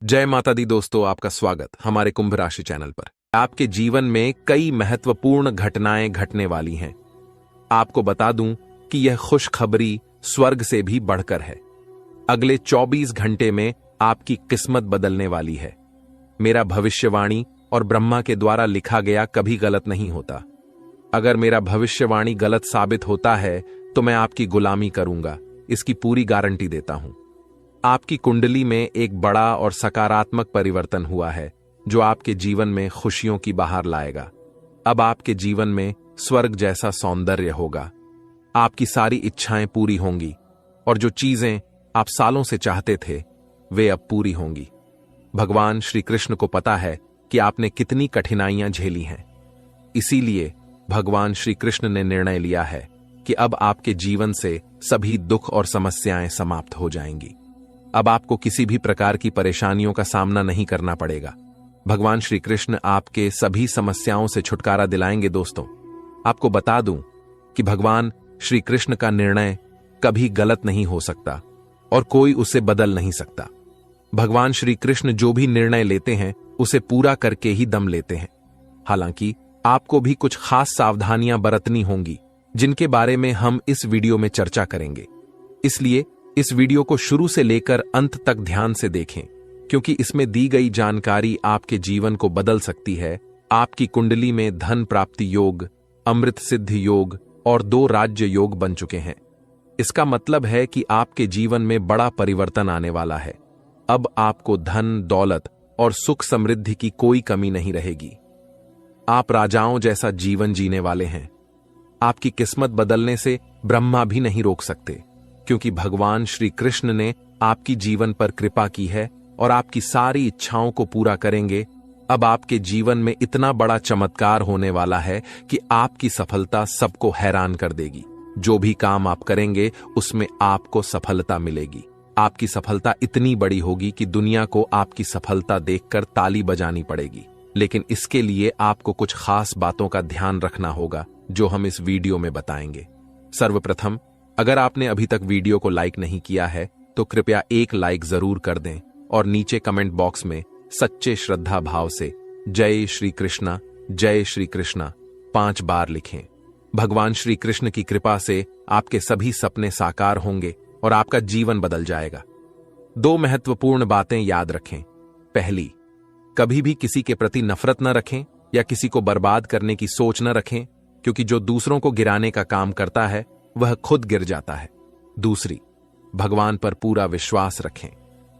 जय माता दी दोस्तों, आपका स्वागत हमारे कुंभ राशि चैनल पर। आपके जीवन में कई महत्वपूर्ण घटनाएं घटने वाली हैं। आपको बता दूं कि यह खुशखबरी स्वर्ग से भी बढ़कर है। अगले 24 घंटे में आपकी किस्मत बदलने वाली है। मेरा भविष्यवाणी और ब्रह्मा के द्वारा लिखा गया कभी गलत नहीं होता। अगर मेरा भविष्यवाणी गलत साबित होता है तो मैं आपकी गुलामी करूंगा, इसकी पूरी गारंटी देता हूं। आपकी कुंडली में एक बड़ा और सकारात्मक परिवर्तन हुआ है जो आपके जीवन में खुशियों की बहार लाएगा। अब आपके जीवन में स्वर्ग जैसा सौंदर्य होगा। आपकी सारी इच्छाएं पूरी होंगी और जो चीजें आप सालों से चाहते थे वे अब पूरी होंगी। भगवान श्री कृष्ण को पता है कि आपने कितनी कठिनाइयां झेली हैं। इसीलिए भगवान श्री कृष्ण ने निर्णय लिया है कि अब आपके जीवन से सभी दुख और समस्याएं समाप्त हो जाएंगी। अब आपको किसी भी प्रकार की परेशानियों का सामना नहीं करना पड़ेगा। भगवान श्री कृष्ण आपके सभी समस्याओं से छुटकारा दिलाएंगे। दोस्तों, आपको बता दूं कि भगवान श्री कृष्ण का निर्णय कभी गलत नहीं हो सकता और कोई उसे बदल नहीं सकता। भगवान श्री कृष्ण जो भी निर्णय लेते हैं उसे पूरा करके ही दम लेते हैं। हालांकि आपको भी कुछ खास सावधानियां बरतनी होंगी जिनके बारे में हम इस वीडियो में चर्चा करेंगे। इसलिए इस वीडियो को शुरू से लेकर अंत तक ध्यान से देखें, क्योंकि इसमें दी गई जानकारी आपके जीवन को बदल सकती है। आपकी कुंडली में धन प्राप्ति योग, अमृत सिद्धि योग और 2 राज्य योग बन चुके हैं। इसका मतलब है कि आपके जीवन में बड़ा परिवर्तन आने वाला है। अब आपको धन, दौलत और सुख समृद्धि की कोई कमी नहीं रहेगी। आप राजाओं जैसा जीवन जीने वाले हैं। आपकी किस्मत बदलने से ब्रह्मा भी नहीं रोक सकते, क्योंकि भगवान श्री कृष्ण ने आपकी जीवन पर कृपा की है और आपकी सारी इच्छाओं को पूरा करेंगे। अब आपके जीवन में इतना बड़ा चमत्कार होने वाला है कि आपकी सफलता सबको हैरान कर देगी। जो भी काम आप करेंगे उसमें आपको सफलता मिलेगी। आपकी सफलता इतनी बड़ी होगी कि दुनिया को आपकी सफलता देखकर ताली बजानी पड़ेगी। लेकिन इसके लिए आपको कुछ खास बातों का ध्यान रखना होगा जो हम इस वीडियो में बताएंगे। सर्वप्रथम, अगर आपने अभी तक वीडियो को लाइक नहीं किया है तो कृपया एक लाइक जरूर कर दें और नीचे कमेंट बॉक्स में सच्चे श्रद्धा भाव से जय श्री कृष्णा 5 बार लिखें। भगवान श्री कृष्ण की कृपा से आपके सभी सपने साकार होंगे और आपका जीवन बदल जाएगा। 2 महत्वपूर्ण बातें याद रखें। पहली, कभी भी किसी के प्रति नफरत न रखें या किसी को बर्बाद करने की सोच न रखें, क्योंकि जो दूसरों को गिराने का काम करता है वह खुद गिर जाता है। दूसरी, भगवान पर पूरा विश्वास रखें।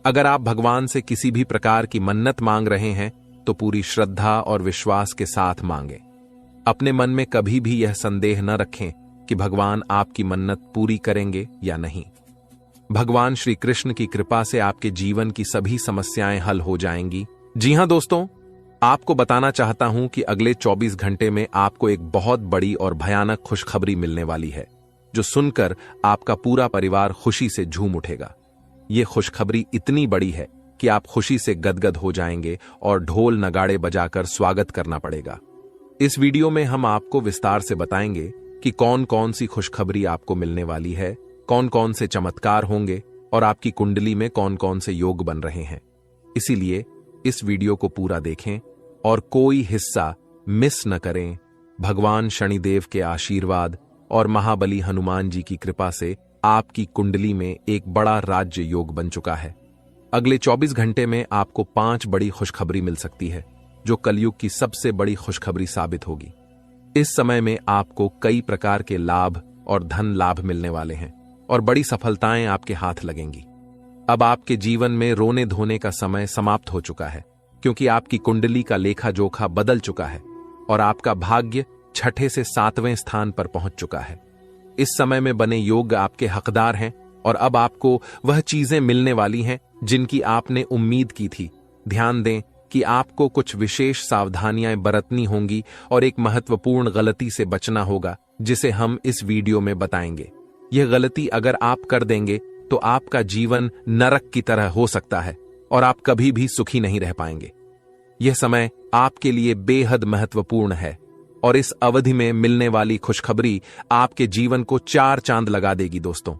अगर आप भगवान से किसी भी प्रकार की मन्नत मांग रहे हैं तो पूरी श्रद्धा और विश्वास के साथ मांगें। अपने मन में कभी भी यह संदेह न रखें कि भगवान आपकी मन्नत पूरी करेंगे या नहीं। भगवान श्री कृष्ण की कृपा से आपके जीवन की सभी समस्याएं हल हो जाएंगी। जी हां दोस्तों, आपको बताना चाहता हूं कि अगले 24 घंटे में आपको एक बहुत बड़ी और भयानक खुशखबरी मिलने वाली है, जो सुनकर आपका पूरा परिवार खुशी से झूम उठेगा। यह खुशखबरी इतनी बड़ी है कि आप खुशी से गदगद हो जाएंगे और ढोल नगाड़े बजाकर स्वागत करना पड़ेगा। इस वीडियो में हम आपको विस्तार से बताएंगे कि कौन कौन सी खुशखबरी आपको मिलने वाली है, कौन कौन से चमत्कार होंगे और आपकी कुंडली में कौन कौन से योग बन रहे हैं। इसीलिए इस वीडियो को पूरा देखें और कोई हिस्सा मिस न करें। भगवान शनिदेव के आशीर्वाद और महाबली हनुमान जी की कृपा से आपकी कुंडली में एक बड़ा राज्य योग बन चुका है। अगले 24 घंटे में आपको 5 बड़ी खुशखबरी मिल सकती है, जो कलयुग की सबसे बड़ी खुशखबरी साबित होगी। इस समय में आपको कई प्रकार के लाभ और धन लाभ मिलने वाले हैं और बड़ी सफलताएं आपके हाथ लगेंगी। अब आपके जीवन में रोने धोने का समय समाप्त हो चुका है, क्योंकि आपकी कुंडली का लेखा जोखा बदल चुका है और आपका भाग्य 6ठे से 7वें स्थान पर पहुंच चुका है। इस समय में बने योग आपके हकदार हैं और अब आपको वह चीजें मिलने वाली हैं जिनकी आपने उम्मीद की थी। ध्यान दें कि आपको कुछ विशेष सावधानियां बरतनी होंगी और एक महत्वपूर्ण गलती से बचना होगा, जिसे हम इस वीडियो में बताएंगे। यह गलती अगर आप कर देंगे तो आपका जीवन नरक की तरह हो सकता है और आप कभी भी सुखी नहीं रह पाएंगे। यह समय आपके लिए बेहद महत्वपूर्ण है और इस अवधि में मिलने वाली खुशखबरी आपके जीवन को 4 चांद लगा देगी। दोस्तों,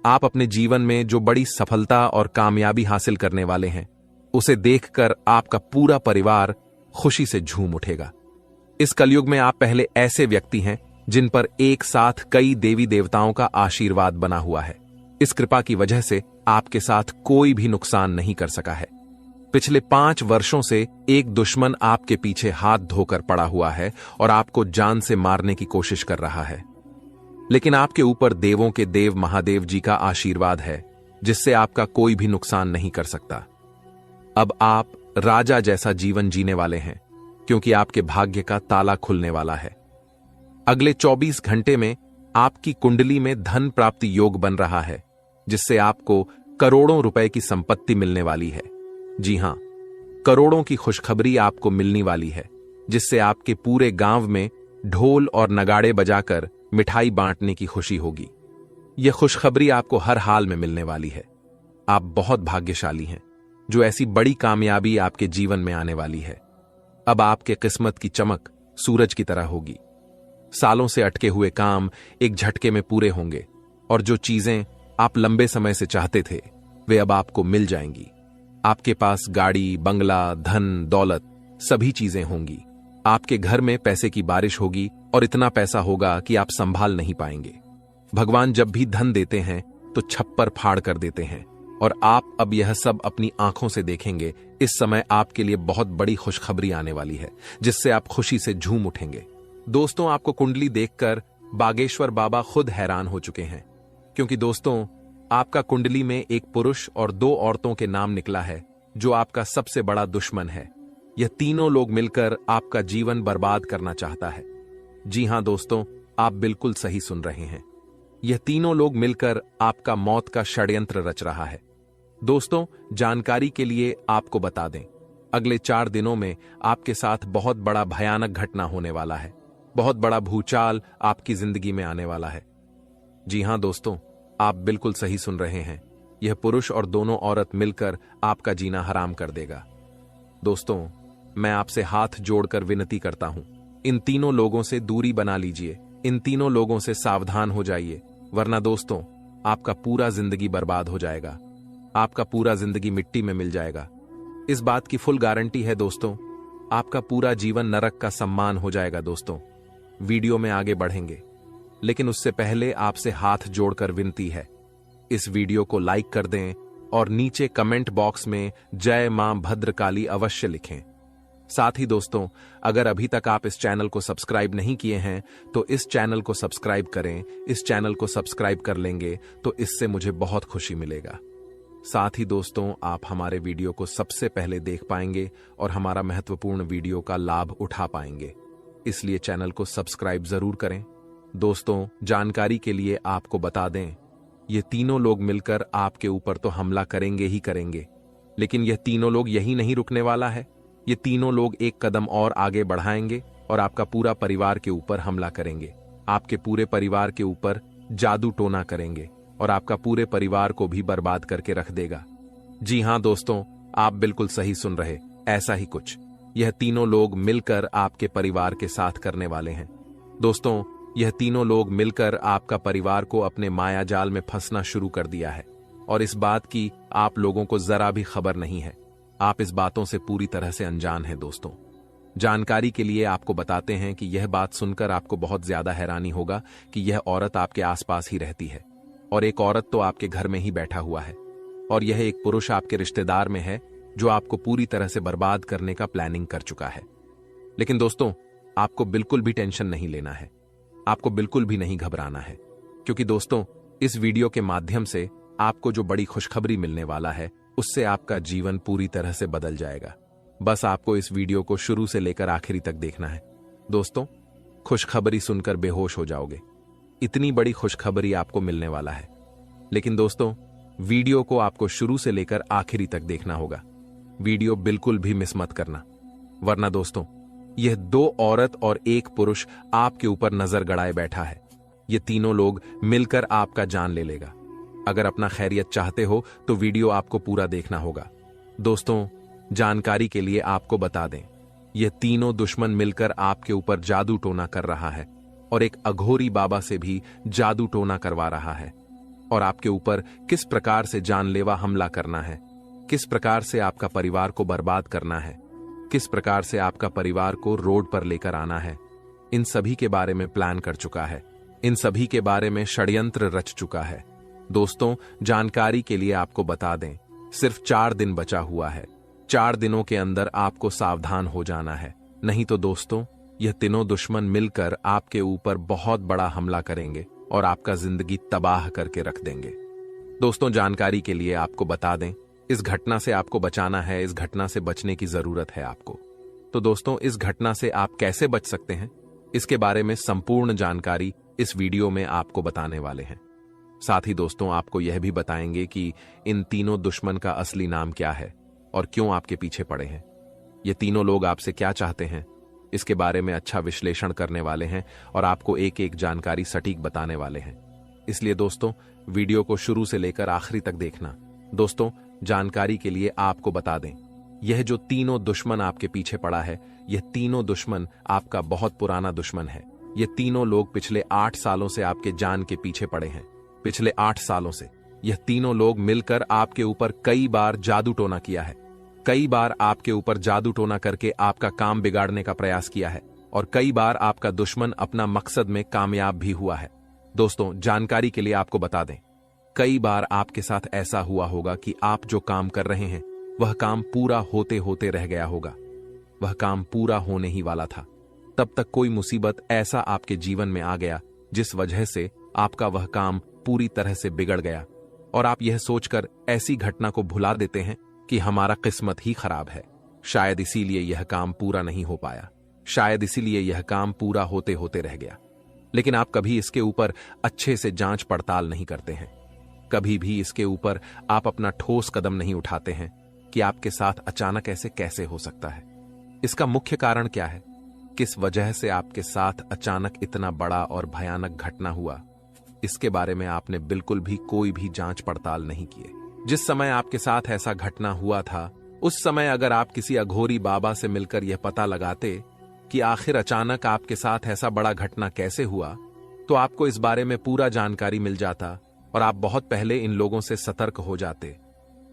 आप अपने जीवन में जो बड़ी सफलता और कामयाबी हासिल करने वाले हैं उसे देखकर आपका पूरा परिवार खुशी से झूम उठेगा। इस कलयुग में आप पहले ऐसे व्यक्ति हैं जिन पर एक साथ कई देवी देवताओं का आशीर्वाद बना हुआ है। इस कृपा की वजह से आपके साथ कोई भी नुकसान नहीं कर सका है। पिछले 5 वर्षों से एक दुश्मन आपके पीछे हाथ धोकर पड़ा हुआ है और आपको जान से मारने की कोशिश कर रहा है, लेकिन आपके ऊपर देवों के देव महादेव जी का आशीर्वाद है, जिससे आपका कोई भी नुकसान नहीं कर सकता। अब आप राजा जैसा जीवन जीने वाले हैं, क्योंकि आपके भाग्य का ताला खुलने वाला है। अगले 24 घंटे में आपकी कुंडली में धन प्राप्ति योग बन रहा है, जिससे आपको करोड़ों रुपए की संपत्ति मिलने वाली है। जी हां, करोड़ों की खुशखबरी आपको मिलने वाली है, जिससे आपके पूरे गांव में ढोल और नगाड़े बजाकर मिठाई बांटने की खुशी होगी। यह खुशखबरी आपको हर हाल में मिलने वाली है। आप बहुत भाग्यशाली हैं, जो ऐसी बड़ी कामयाबी आपके जीवन में आने वाली है। अब आपके किस्मत की चमक सूरज की तरह होगी। सालों से अटके हुए काम एक झटके में पूरे होंगे, और जो चीजें आप लंबे समय से चाहते थे, वे अब आपको मिल जाएंगी। आपके पास गाड़ी, बंगला, धन, दौलत सभी चीजें होंगी। आपके घर में पैसे की बारिश होगी, और इतना पैसा होगा कि आप संभाल नहीं पाएंगे। भगवान जब भी धन देते हैं तो छप्पर फाड़ कर देते हैं, और आप अब यह सब अपनी आंखों से देखेंगे। इस समय आपके लिए बहुत बड़ी खुशखबरी आने वाली है, जिससे आप खुशी से झूम उठेंगे। दोस्तों, आपको कुंडली देखकर बागेश्वर बाबा खुद हैरान हो चुके हैं, क्योंकि दोस्तों, आपका कुंडली में एक पुरुष और 2 औरतों के नाम निकला है, जो आपका सबसे बड़ा दुश्मन है। यह तीनों लोग मिलकर आपका जीवन बर्बाद करना चाहता है। जी हां दोस्तों, आप बिल्कुल सही सुन रहे हैं। यह तीनों लोग मिलकर आपका मौत का षड्यंत्र रच रहा है। दोस्तों, जानकारी के लिए आपको बता दें, अगले 4 दिनों में आपके साथ बहुत बड़ा भयानक घटना होने वाला है। बहुत बड़ा भूचाल आपकी जिंदगी में आने वाला है। जी हां दोस्तों, आप बिल्कुल सही सुन रहे हैं। यह पुरुष और दोनों औरत मिलकर आपका जीना हराम कर देगा। दोस्तों, मैं आपसे हाथ जोड़कर विनती करता हूं, इन तीनों लोगों से दूरी बना लीजिए। इन तीनों लोगों से सावधान हो जाइए, वरना दोस्तों, आपका पूरा जिंदगी बर्बाद हो जाएगा। आपका पूरा जिंदगी मिट्टी में मिल जाएगा। इस बात की फुल गारंटी है दोस्तों। आपका पूरा जीवन नरक का सम्मान हो जाएगा। दोस्तों, वीडियो में आगे बढ़ेंगे, लेकिन उससे पहले आपसे हाथ जोड़कर विनती है, इस वीडियो को लाइक कर दें और नीचे कमेंट बॉक्स में जय मां भद्रकाली अवश्य लिखें। साथ ही दोस्तों, अगर अभी तक आप इस चैनल को सब्सक्राइब नहीं किए हैं, तो इस चैनल को सब्सक्राइब करें। इस चैनल को सब्सक्राइब कर लेंगे तो इससे मुझे बहुत खुशी मिलेगा। साथ ही दोस्तों, आप हमारे वीडियो को सबसे पहले देख पाएंगे और हमारा महत्वपूर्ण वीडियो का लाभ उठा पाएंगे, इसलिए चैनल को सब्सक्राइब जरूर करें। दोस्तों, जानकारी के लिए आपको बता दें, ये तीनों लोग मिलकर आपके ऊपर तो हमला करेंगे ही करेंगे, लेकिन यह तीनों लोग यही नहीं रुकने वाला है। ये तीनों लोग एक कदम और आगे बढ़ाएंगे और आपका पूरा परिवार के ऊपर हमला करेंगे। आपके पूरे परिवार के ऊपर जादू टोना करेंगे और आपका पूरे परिवार को भी बर्बाद करके रख देगा। जी हां दोस्तों, आप बिल्कुल सही सुन रहे, ऐसा ही कुछ यह तीनों लोग मिलकर आपके परिवार के साथ करने वाले हैं। दोस्तों, यह तीनों लोग मिलकर आपका परिवार को अपने माया जाल में फंसना शुरू कर दिया है, और इस बात की आप लोगों को जरा भी खबर नहीं है। आप इस बातों से पूरी तरह से अनजान हैं। दोस्तों, जानकारी के लिए आपको बताते हैं कि यह बात सुनकर आपको बहुत ज्यादा हैरानी होगा कि यह औरत आपके आसपास ही रहती है, और एक औरत तो आपके घर में ही बैठा हुआ है, और यह एक पुरुष आपके रिश्तेदार में है, जो आपको पूरी तरह से बर्बाद करने का प्लानिंग कर चुका है। लेकिन दोस्तों, आपको बिल्कुल भी टेंशन नहीं लेना है, आपको बिल्कुल भी नहीं घबराना है, क्योंकि दोस्तों, इस वीडियो के माध्यम से आपको जो बड़ी खुशखबरी मिलने वाला है, उससे आपका जीवन पूरी तरह से बदल जाएगा। बस आपको इस वीडियो को शुरू से लेकर आखिरी तक देखना है। दोस्तों, खुशखबरी सुनकर बेहोश हो जाओगे, इतनी बड़ी खुशखबरी आपको मिलने वाला है। लेकिन दोस्तों, वीडियो को आपको शुरू से लेकर आखिरी तक देखना होगा। वीडियो बिल्कुल भी मिस मत करना, वरना दोस्तों, यह 2 औरत और 1 पुरुष आपके ऊपर नजर गड़ाए बैठा है। ये तीनों लोग मिलकर आपका जान ले लेगा। अगर अपना खैरियत चाहते हो तो वीडियो आपको पूरा देखना होगा। दोस्तों, जानकारी के लिए आपको बता दें, ये तीनों दुश्मन मिलकर आपके ऊपर जादू टोना कर रहा है, और एक अघोरी बाबा से भी जादू टोना करवा रहा है, और आपके ऊपर किस प्रकार से जानलेवा हमला करना है किस प्रकार से आपका परिवार को बर्बाद करना है, किस प्रकार से आपका परिवार को रोड पर लेकर आना है, इन सभी के बारे में प्लान कर चुका है। इन सभी के बारे में षड्यंत्र रच चुका है। दोस्तों, जानकारी के लिए आपको बता दें, सिर्फ 4 दिन बचा हुआ है। 4 दिनों के अंदर आपको सावधान हो जाना है, नहीं तो दोस्तों यह तीनों दुश्मन मिलकर आपके ऊपर बहुत बड़ा हमला करेंगे और आपका जिंदगी तबाह करके रख देंगे। दोस्तों, जानकारी के लिए आपको बता दें, इस घटना से आपको बचाना है, इस घटना से बचने की जरूरत है आपको। तो दोस्तों, इस घटना से आप कैसे बच सकते हैं, इसके बारे में संपूर्ण जानकारी इस वीडियो में आपको बताने वाले हैं। साथ ही दोस्तों, आपको यह भी बताएंगे कि इन तीनों दुश्मन का असली नाम क्या है और क्यों आपके पीछे पड़े हैं। ये तीनों लोग आपसे क्या चाहते हैं, इसके बारे में अच्छा विश्लेषण करने वाले हैं और आपको एक एक जानकारी सटीक बताने वाले हैं। इसलिए दोस्तों, वीडियो को शुरू से लेकर आखिरी तक देखना। दोस्तों, जानकारी के लिए आपको बता दें, यह जो तीनों दुश्मन आपके पीछे पड़ा है, यह तीनों दुश्मन आपका बहुत पुराना दुश्मन है। ये तीनों लोग पिछले 8 सालों से आपके जान के पीछे पड़े हैं। पिछले 8 सालों से यह तीनों लोग मिलकर आपके ऊपर कई बार जादू टोना किया है। कई बार आपके ऊपर जादू टोना करके आपका काम बिगाड़ने का प्रयास किया है और कई बार आपका दुश्मन अपना मकसद में कामयाब भी हुआ है। दोस्तों, जानकारी के लिए आपको बता दें, कई बार आपके साथ ऐसा हुआ होगा कि आप जो काम कर रहे हैं वह काम पूरा होते होते रह गया होगा। वह काम पूरा होने ही वाला था, तब तक कोई मुसीबत ऐसा आपके जीवन में आ गया जिस वजह से आपका वह काम पूरी तरह से बिगड़ गया और आप यह सोचकर ऐसी घटना को भुला देते हैं कि हमारा किस्मत ही खराब है, शायद इसीलिए यह काम पूरा नहीं हो पाया, शायद इसीलिए यह काम पूरा होते होते रह गया। लेकिन आप कभी इसके ऊपर अच्छे से जांच पड़ताल नहीं करते हैं। कभी भी इसके ऊपर आप अपना ठोस कदम नहीं उठाते हैं कि आपके साथ अचानक ऐसे कैसे हो सकता है, इसका मुख्य कारण क्या है, किस वजह से आपके साथ अचानक इतना बड़ा और भयानक घटना हुआ। इसके बारे में आपने बिल्कुल भी कोई भी जांच पड़ताल नहीं किए। जिस समय आपके साथ ऐसा घटना हुआ था, उस समय अगर आप किसी अघोरी बाबा से मिलकर यह पता लगाते कि आखिर अचानक आपके साथ ऐसा बड़ा घटना कैसे हुआ, तो आपको इस बारे में पूरा जानकारी मिल जाता और आप बहुत पहले इन लोगों से सतर्क हो जाते,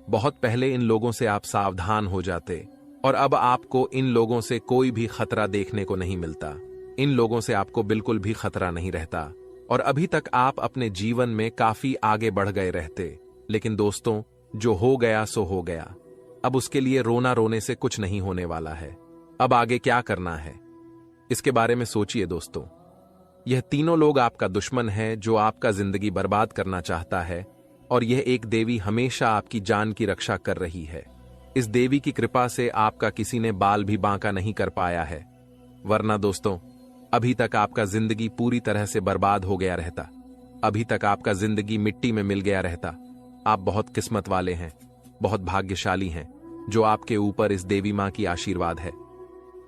बहुत पहले इन लोगों से आप सावधान हो जाते और अब आपको इन लोगों से कोई भी खतरा देखने को नहीं मिलता। इन लोगों से आपको बिल्कुल भी खतरा नहीं रहता और अभी तक आप अपने जीवन में काफी आगे बढ़ गए रहते। लेकिन दोस्तों, जो हो गया सो हो गया। अब उसके लिए रोना रोने से कुछ नहीं होने वाला है। अब आगे क्या करना है, इसके बारे में सोचिए दोस्तों। यह तीनों लोग आपका दुश्मन है जो आपका जिंदगी बर्बाद करना चाहता है और यह एक देवी हमेशा आपकी जान की रक्षा कर रही है। इस देवी की कृपा से आपका किसी ने बाल भी बांका नहीं कर पाया है, वरना दोस्तों अभी तक आपका जिंदगी पूरी तरह से बर्बाद हो गया रहता। अभी तक आपका जिंदगी मिट्टी में मिल गया रहता। आप बहुत किस्मत वाले हैं, बहुत भाग्यशाली हैं जो आपके ऊपर इस देवी मां की आशीर्वाद है।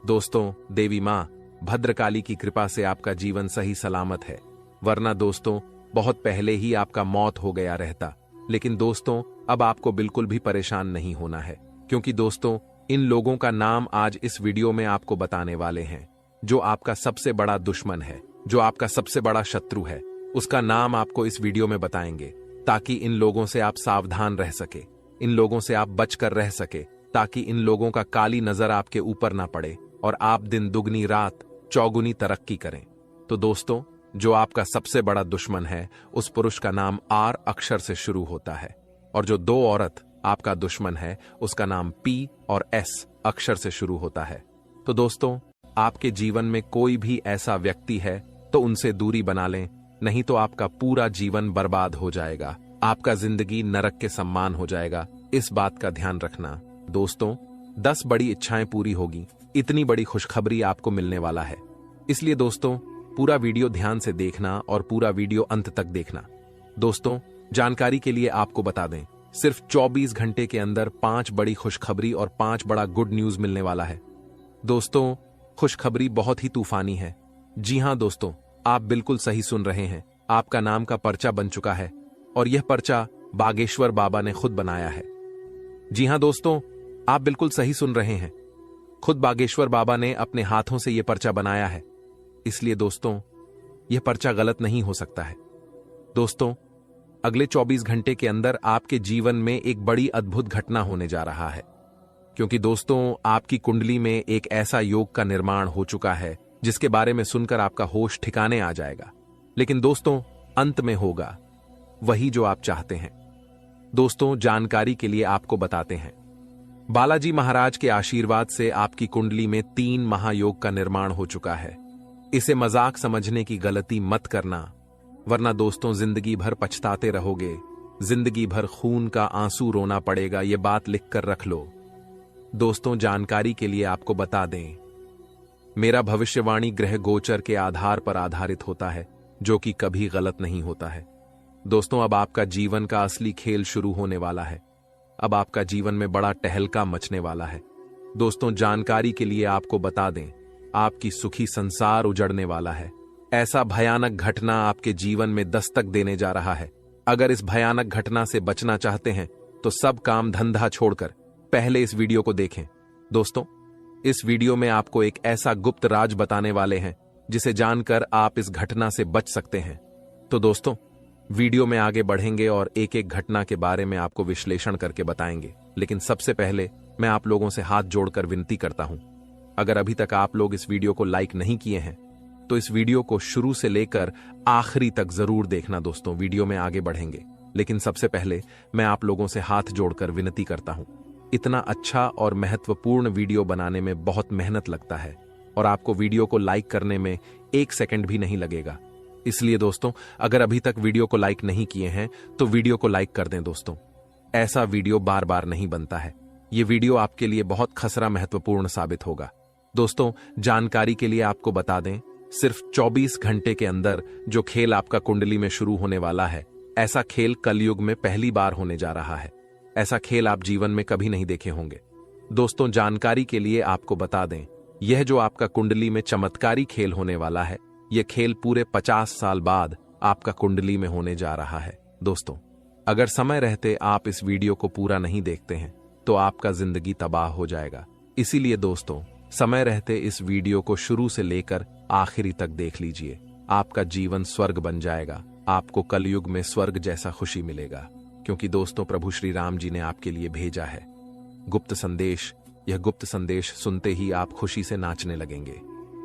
दोस्तों, देवी मां भद्रकाली की कृपा से आपका जीवन सही सलामत है, वरना दोस्तों बहुत पहले ही आपका मौत हो गया रहता। लेकिन दोस्तों, अब आपको बिल्कुल भी परेशान नहीं होना है, क्योंकि दोस्तों इन लोगों का नाम आज इस वीडियो में आपको बताने वाले हैं। जो आपका सबसे बड़ा दुश्मन है, जो आपका सबसे बड़ा शत्रु है, उसका नाम आपको इस वीडियो में बताएंगे, ताकि इन लोगों से आप सावधान रह सके, इन लोगों से आप बचकर रह सके, ताकि इन लोगों का काली नजर आपके ऊपर ना पड़े और आप दिन दुगनी रात चौगुनी तरक्की करें। तो दोस्तों, जो आपका सबसे बड़ा दुश्मन है, उस पुरुष का नाम आर अक्षर से शुरू होता है और जो 2 औरत आपका दुश्मन है, उसका नाम पी और एस अक्षर से शुरू होता है। तो दोस्तों, आपके जीवन में कोई भी ऐसा व्यक्ति है तो उनसे दूरी बना लें, नहीं तो आपका पूरा जीवन बर्बाद हो जाएगा, आपका जिंदगी नरक के समान हो जाएगा। इस बात का ध्यान रखना। दोस्तों, 10 बड़ी इच्छाएं पूरी होगी, इतनी बड़ी खुशखबरी आपको मिलने वाला है। इसलिए दोस्तों, पूरा वीडियो ध्यान से देखना और पूरा वीडियो अंत तक देखना। दोस्तों, जानकारी के लिए आपको बता दें, सिर्फ 24 घंटे के अंदर 5 बड़ी खुशखबरी और 5 बड़ा गुड न्यूज मिलने वाला है। दोस्तों, खुशखबरी बहुत ही तूफानी है। जी हां दोस्तों, आप बिल्कुल सही सुन रहे हैं। आपका नाम का पर्चा बन चुका है और यह पर्चा बागेश्वर बाबा ने खुद बनाया है। जी हां दोस्तों, आप बिल्कुल सही सुन रहे हैं। खुद बागेश्वर बाबा ने अपने हाथों से यह पर्चा बनाया है। इसलिए दोस्तों, यह पर्चा गलत नहीं हो सकता है। दोस्तों, अगले 24 घंटे के अंदर आपके जीवन में एक बड़ी अद्भुत घटना होने जा रहा है, क्योंकि दोस्तों आपकी कुंडली में एक ऐसा योग का निर्माण हो चुका है जिसके बारे में सुनकर आपका होश ठिकाने आ जाएगा। लेकिन दोस्तों अंत में होगा वही जो आप चाहते हैं। दोस्तों जानकारी के लिए आपको बताते हैं, बालाजी महाराज के आशीर्वाद से आपकी कुंडली में 3 महायोग का निर्माण हो चुका है। इसे मजाक समझने की गलती मत करना, वरना दोस्तों जिंदगी भर पछताते रहोगे, जिंदगी भर खून का आंसू रोना पड़ेगा। ये बात लिखकर रख लो। दोस्तों जानकारी के लिए आपको बता दें, मेरा भविष्यवाणी ग्रह गोचर के आधार पर आधारित होता है, जो कि कभी गलत नहीं होता है। दोस्तों अब आपका जीवन का असली खेल शुरू होने वाला है। अब आपका जीवन में बड़ा टहलका मचने वाला है। दोस्तों जानकारी के लिए आपको बता दें, आपकी सुखी संसार उजड़ने वाला है। ऐसा भयानक घटना आपके जीवन में दस्तक देने जा रहा है। अगर इस भयानक घटना से बचना चाहते हैं तो सब काम धंधा छोड़कर पहले इस वीडियो को देखें। दोस्तों इस वीडियो में आपको एक ऐसा गुप्त राज बताने वाले हैं जिसे जानकर आप इस घटना से बच सकते हैं। तो दोस्तों वीडियो में आगे बढ़ेंगे और एक एक घटना के बारे में आपको विश्लेषण करके बताएंगे। लेकिन सबसे पहले मैं आप लोगों से हाथ जोड़कर विनती करता हूं, अगर अभी तक आप लोग इस वीडियो को लाइक नहीं किए हैं तो इस वीडियो को शुरू से लेकर आखिरी तक जरूर देखना। दोस्तों वीडियो में आगे बढ़ेंगे, लेकिन सबसे पहले मैं आप लोगों से हाथ जोड़कर विनती करता हूं। इतना अच्छा और महत्वपूर्ण वीडियो बनाने में बहुत मेहनत लगता है और आपको वीडियो को लाइक करने में 1 सेकंड भी नहीं लगेगा। इसलिए दोस्तों अगर अभी तक वीडियो को लाइक नहीं किए हैं तो वीडियो को लाइक कर दें। दोस्तों ऐसा वीडियो बार बार नहीं बनता है। ये वीडियो आपके लिए बहुत खसरा महत्वपूर्ण साबित होगा। दोस्तों जानकारी के लिए आपको बता दें, सिर्फ 24 घंटे के अंदर जो खेल आपका कुंडली में शुरू होने वाला है, ऐसा खेल कलयुग में पहली बार होने जा रहा है। ऐसा खेल आप जीवन में कभी नहीं देखे होंगे। दोस्तों जानकारी के लिए आपको बता दें, यह जो आपका कुंडली में चमत्कारी खेल होने वाला है, यह खेल पूरे 50 साल बाद आपका कुंडली में होने जा रहा है। दोस्तों अगर समय रहते आप इस वीडियो को पूरा नहीं देखते हैं तो आपका जिंदगी तबाह हो जाएगा। इसीलिए दोस्तों समय रहते इस वीडियो को शुरू से लेकर आखिरी तक देख लीजिए। आपका जीवन स्वर्ग बन जाएगा। आपको कलयुग में स्वर्ग जैसा खुशी मिलेगा, क्योंकि दोस्तों प्रभु श्री राम जी ने आपके लिए भेजा है गुप्त संदेश। यह गुप्त संदेश सुनते ही आप खुशी से नाचने लगेंगे,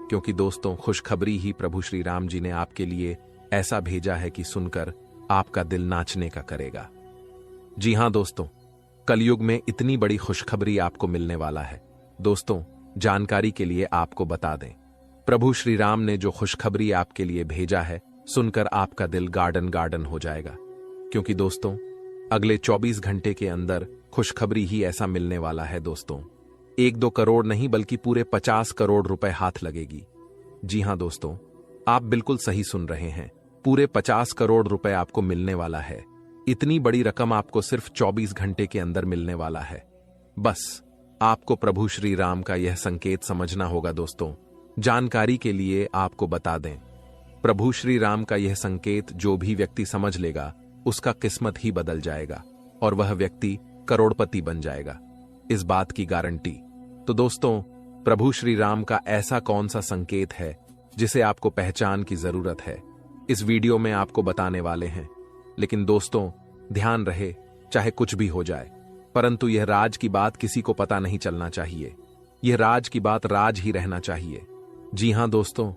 क्योंकि दोस्तों खुशखबरी ही प्रभु श्री राम जी ने आपके लिए ऐसा भेजा है कि सुनकर आपका दिल नाचने का करेगा। जी हां दोस्तों, कलयुग में इतनी बड़ी खुशखबरी आपको मिलने वाला है। दोस्तों जानकारी के लिए आपको बता दें, प्रभु श्री राम ने जो खुशखबरी आपके लिए भेजा है, सुनकर आपका दिल गार्डन गार्डन हो जाएगा, क्योंकि दोस्तों अगले 24 घंटे के अंदर खुशखबरी ही ऐसा मिलने वाला है। दोस्तों 1-2 करोड़ नहीं बल्कि पूरे 50 करोड़ रुपए हाथ लगेगी। जी हां दोस्तों, आप बिल्कुल सही सुन रहे हैं, पूरे 50 करोड़ रुपए आपको मिलने वाला है। इतनी बड़ी रकम आपको सिर्फ 24 घंटे के अंदर मिलने वाला है। बस आपको प्रभु श्री राम का यह संकेत समझना होगा। दोस्तों जानकारी के लिए आपको बता दें, प्रभु श्री राम का यह संकेत जो भी व्यक्ति समझ लेगा उसका किस्मत ही बदल जाएगा और वह व्यक्ति करोड़पति बन जाएगा, इस बात की गारंटी। तो दोस्तों प्रभु श्री राम का ऐसा कौन सा संकेत है जिसे आपको पहचान की जरूरत है, इस वीडियो में आपको बताने वाले हैं। लेकिन दोस्तों ध्यान रहे, चाहे कुछ भी हो जाए, परंतु यह राज की बात किसी को पता नहीं चलना चाहिए। यह राज की बात राज ही रहना चाहिए। जी हां दोस्तों,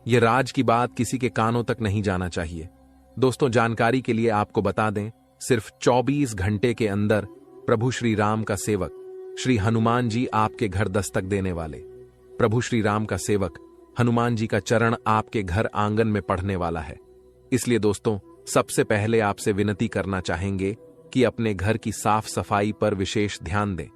यह राज की बात किसी के कानों तक नहीं जाना चाहिए। दोस्तों जानकारी के लिए आपको बता दें, सिर्फ 24 घंटे के अंदर प्रभु श्री राम का सेवक श्री हनुमान जी आपके घर दस्तक देने वाले। प्रभु श्री राम का सेवक हनुमान जी का चरण आपके घर आंगन में पढ़ने वाला है। इसलिए दोस्तों सबसे पहले आपसे विनती करना चाहेंगे कि अपने घर की साफ सफाई पर विशेष ध्यान दें।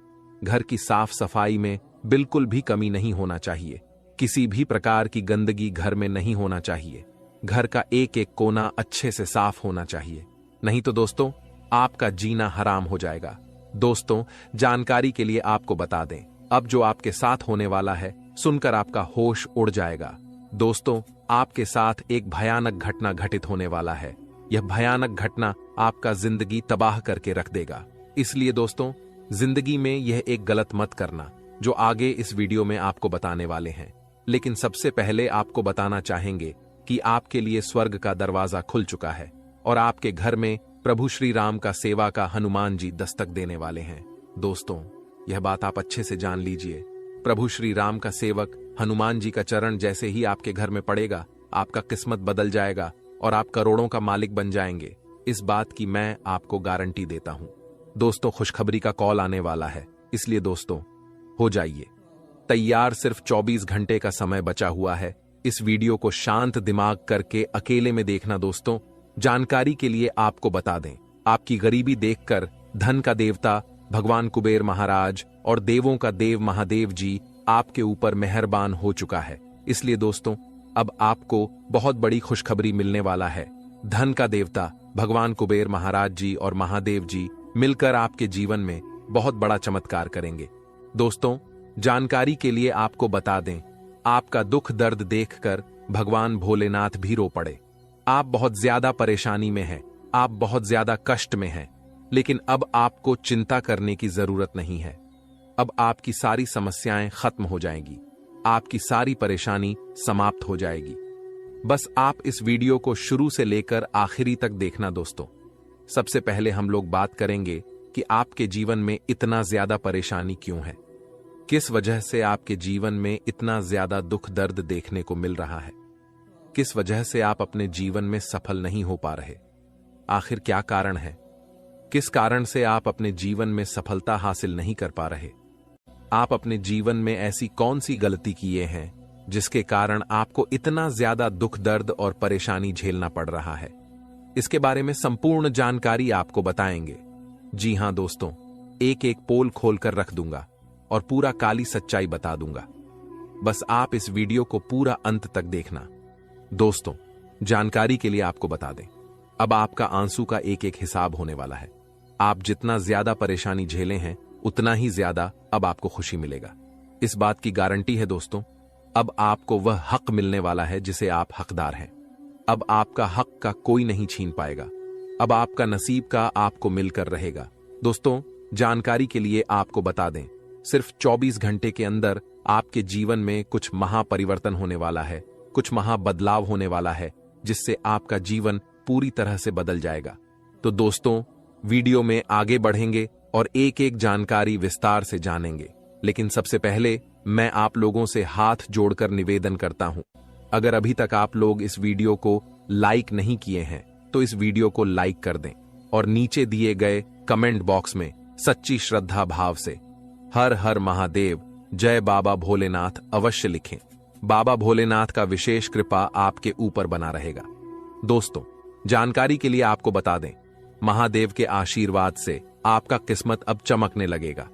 घर की साफ सफाई में बिल्कुल भी कमी नहीं होना चाहिए। किसी भी प्रकार की गंदगी घर में नहीं होना चाहिए। घर का एक एक कोना अच्छे से साफ होना चाहिए, नहीं तो दोस्तों आपका जीना हराम हो जाएगा। दोस्तों जानकारी के लिए आपको बता दें, अब जो आपके साथ होने वाला है सुनकर आपका होश उड़ जाएगा। दोस्तों आपके साथ एक भयानक घटना घटित होने वाला है। यह भयानक घटना आपका जिंदगी तबाह करके रख देगा। इसलिए दोस्तों जिंदगी में यह एक गलत मत करना जो आगे इस वीडियो में आपको बताने वाले हैं। लेकिन सबसे पहले आपको बताना चाहेंगे कि आपके लिए स्वर्ग का दरवाजा खुल चुका है और आपके घर में प्रभु श्री राम का सेवा का हनुमान जी दस्तक देने वाले हैं। दोस्तों, यह बात आप अच्छे से जान लीजिए। प्रभु श्री राम का सेवक हनुमान जी का चरण जैसे ही आपके घर में पड़ेगा, आपका किस्मत बदल जाएगा और आप करोड़ों का मालिक बन जाएंगे। इस बात की मैं आपको गारंटी देता हूं। दोस्तों, खुशखबरी का कॉल आने वाला है, इसलिए दोस्तों हो जाइए तैयार। सिर्फ 24 घंटे का समय बचा हुआ है। इस वीडियो को शांत दिमाग करके अकेले में देखना। दोस्तों, जानकारी के लिए आपको बता दें, आपकी गरीबी देखकर धन का देवता भगवान कुबेर महाराज और देवों का देव महादेव जी आपके ऊपर मेहरबान हो चुका है। इसलिए दोस्तों, अब आपको बहुत बड़ी खुशखबरी मिलने वाला है। धन का देवता भगवान कुबेर महाराज जी और महादेव जी मिलकर आपके जीवन में बहुत बड़ा चमत्कार करेंगे। दोस्तों, जानकारी के लिए आपको बता दें, आपका दुख दर्द देखकर भगवान भोलेनाथ भी रो पड़े। आप बहुत ज्यादा परेशानी में हैं, आप बहुत ज्यादा कष्ट में हैं, लेकिन अब आपको चिंता करने की जरूरत नहीं है। अब आपकी सारी समस्याएं खत्म हो जाएंगी, आपकी सारी परेशानी समाप्त हो जाएगी। बस आप इस वीडियो को शुरू से लेकर आखिरी तक देखना। दोस्तों, सबसे पहले हम लोग बात करेंगे कि आपके जीवन में इतना ज्यादा परेशानी क्यों है, किस वजह से आपके जीवन में इतना ज्यादा दुख दर्द देखने को मिल रहा है, किस वजह से आप अपने जीवन में सफल नहीं हो पा रहे, आखिर क्या कारण है, किस कारण से आप अपने जीवन में सफलता हासिल नहीं कर पा रहे, आप अपने जीवन में ऐसी कौन सी गलती किए हैं जिसके कारण आपको इतना ज्यादा दुख दर्द और परेशानी झेलना पड़ रहा है। इसके बारे में संपूर्ण जानकारी आपको बताएंगे। जी हां दोस्तों, एक एक पोल खोलकर रख दूंगा और पूरा काली सच्चाई बता दूंगा। बस आप इस वीडियो को पूरा अंत तक देखना। दोस्तों, जानकारी के लिए आपको बता दें, अब आपका आंसू का एक एक हिसाब होने वाला है। आप जितना ज्यादा परेशानी झेले हैं, उतना ही ज्यादा अब आपको खुशी मिलेगा। इस बात की गारंटी है दोस्तों, अब आपको वह हक मिलने वाला है जिसे आप हकदार हैं। अब आपका हक का कोई नहीं छीन पाएगा। अब आपका नसीब का आपको मिलकर रहेगा। दोस्तों, जानकारी के लिए आपको बता दें, सिर्फ 24 घंटे के अंदर आपके जीवन में कुछ महापरिवर्तन होने वाला है, कुछ महाबदलाव होने वाला है, जिससे आपका जीवन पूरी तरह से बदल जाएगा। तो दोस्तों, वीडियो में आगे बढ़ेंगे और एक एक जानकारी विस्तार से जानेंगे। लेकिन सबसे पहले मैं आप लोगों से हाथ जोड़कर निवेदन करता हूं, अगर अभी तक आप लोग इस वीडियो को लाइक नहीं किए हैं तो इस वीडियो को लाइक कर दें और नीचे दिए गए कमेंट बॉक्स में सच्ची श्रद्धा भाव से हर हर महादेव, जय बाबा भोलेनाथ अवश्य लिखें। बाबा भोलेनाथ का विशेष कृपा आपके ऊपर बना रहेगा। दोस्तों, जानकारी के लिए आपको बता दें, महादेव के आशीर्वाद से आपका किस्मत अब चमकने लगेगा।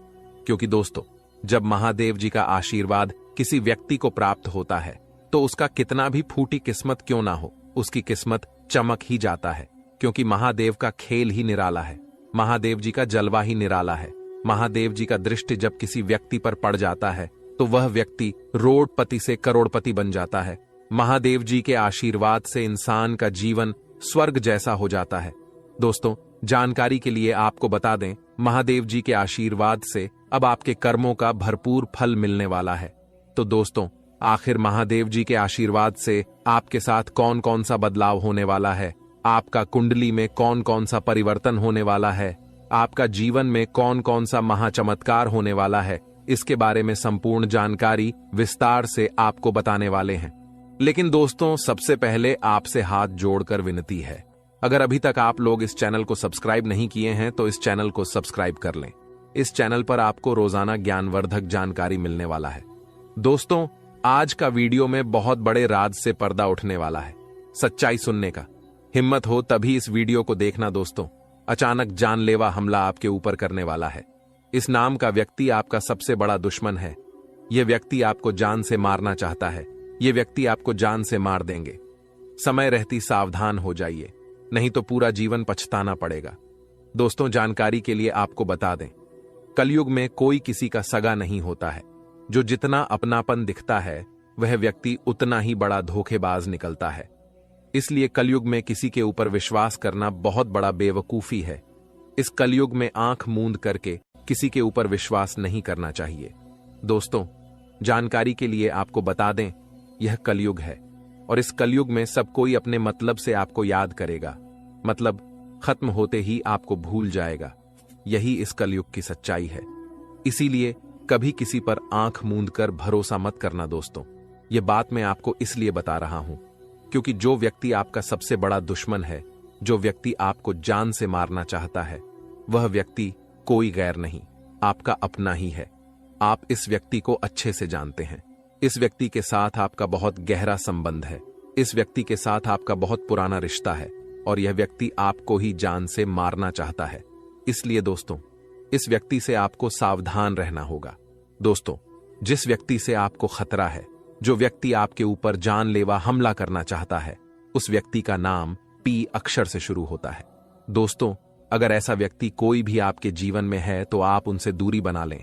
क्योंकि दोस्तों, जब महादेव जी का आशीर्वाद किसी व्यक्ति को प्राप्त होता है तो उसका कितना भी फूटी किस्मत क्यों ना हो, उसकी किस्मत चमक ही जाता है। क्योंकि महादेव का खेल ही निराला है, महादेव जी का जलवा ही निराला है। महादेव जी का दृष्टि जब किसी व्यक्ति पर पड़ जाता है तो वह व्यक्ति रोडपति से करोड़पति बन जाता है। महादेव जी के आशीर्वाद से इंसान का जीवन स्वर्ग जैसा हो जाता है। दोस्तों, जानकारी के लिए आपको बता दें, महादेव जी के आशीर्वाद से अब आपके कर्मों का भरपूर फल मिलने वाला है। तो दोस्तों, आखिर महादेव जी के आशीर्वाद से आपके साथ कौन कौन सा बदलाव होने वाला है, आपका कुंडली में कौन कौन सा परिवर्तन होने वाला है, आपका जीवन में कौन कौन सा महाचमत्कार होने वाला है, इसके बारे में संपूर्ण जानकारी विस्तार से आपको बताने वाले हैं। लेकिन दोस्तों, सबसे पहले आपसे हाथ जोड़कर विनती है, अगर अभी तक आप लोग इस चैनल को सब्सक्राइब नहीं किए हैं तो इस चैनल को सब्सक्राइब कर लें। इस चैनल पर आपको रोजाना ज्ञानवर्धक जानकारी मिलने वाला है। दोस्तों, आज का वीडियो में बहुत बड़े राज से पर्दा उठने वाला है, सच्चाई सुनने का। हिम्मत हो तभी इस वीडियो को देखना। दोस्तों, अचानक जानलेवा हमला आपके ऊपर करने वाला है। इस नाम का व्यक्ति आपका सबसे बड़ा दुश्मन है। यह व्यक्ति आपको जान से मारना चाहता है। यह व्यक्ति आपको जान से मार देंगे। समय रहती सावधान हो जाइए, नहीं तो पूरा जीवन पछताना पड़ेगा। दोस्तों, जानकारी के लिए आपको बता दें, कलयुग में कोई किसी का सगा नहीं होता है। जो जितना अपनापन दिखता है वह व्यक्ति उतना ही बड़ा धोखेबाज निकलता है। इसलिए कलयुग में किसी के ऊपर विश्वास करना बहुत बड़ा बेवकूफी है। इस कलयुग में आंख मूंद करके किसी के ऊपर विश्वास नहीं करना चाहिए। दोस्तों, जानकारी के लिए आपको बता दें, यह कलयुग है और इस कलयुग में सब कोई अपने मतलब से आपको याद करेगा। मतलब खत्म होते ही आपको भूल जाएगा। यही इस कलयुग की सच्चाई है। इसीलिए कभी किसी पर आंख मूंद कर भरोसा मत करना दोस्तों। ये बात मैं आपको इसलिए बता रहा हूं क्योंकि जो व्यक्ति आपका सबसे बड़ा दुश्मन है, जो व्यक्ति आपको जान से मारना चाहता है, वह व्यक्ति कोई गैर नहीं, आपका अपना ही है। आप इस व्यक्ति को अच्छे से जानते हैं। इस व्यक्ति के साथ आपका बहुत गहरा संबंध है। इस व्यक्ति के साथ आपका बहुत पुराना रिश्ता है और यह व्यक्ति आपको ही जान से मारना चाहता है। इसलिए दोस्तों, इस व्यक्ति से आपको सावधान रहना होगा। दोस्तों, जिस व्यक्ति से आपको खतरा है, जो व्यक्ति आपके ऊपर जानलेवा हमला करना चाहता है, उस व्यक्ति का नाम पी अक्षर से शुरू होता है। दोस्तों, अगर ऐसा व्यक्ति कोई भी आपके जीवन में है तो आप उनसे दूरी बना लें।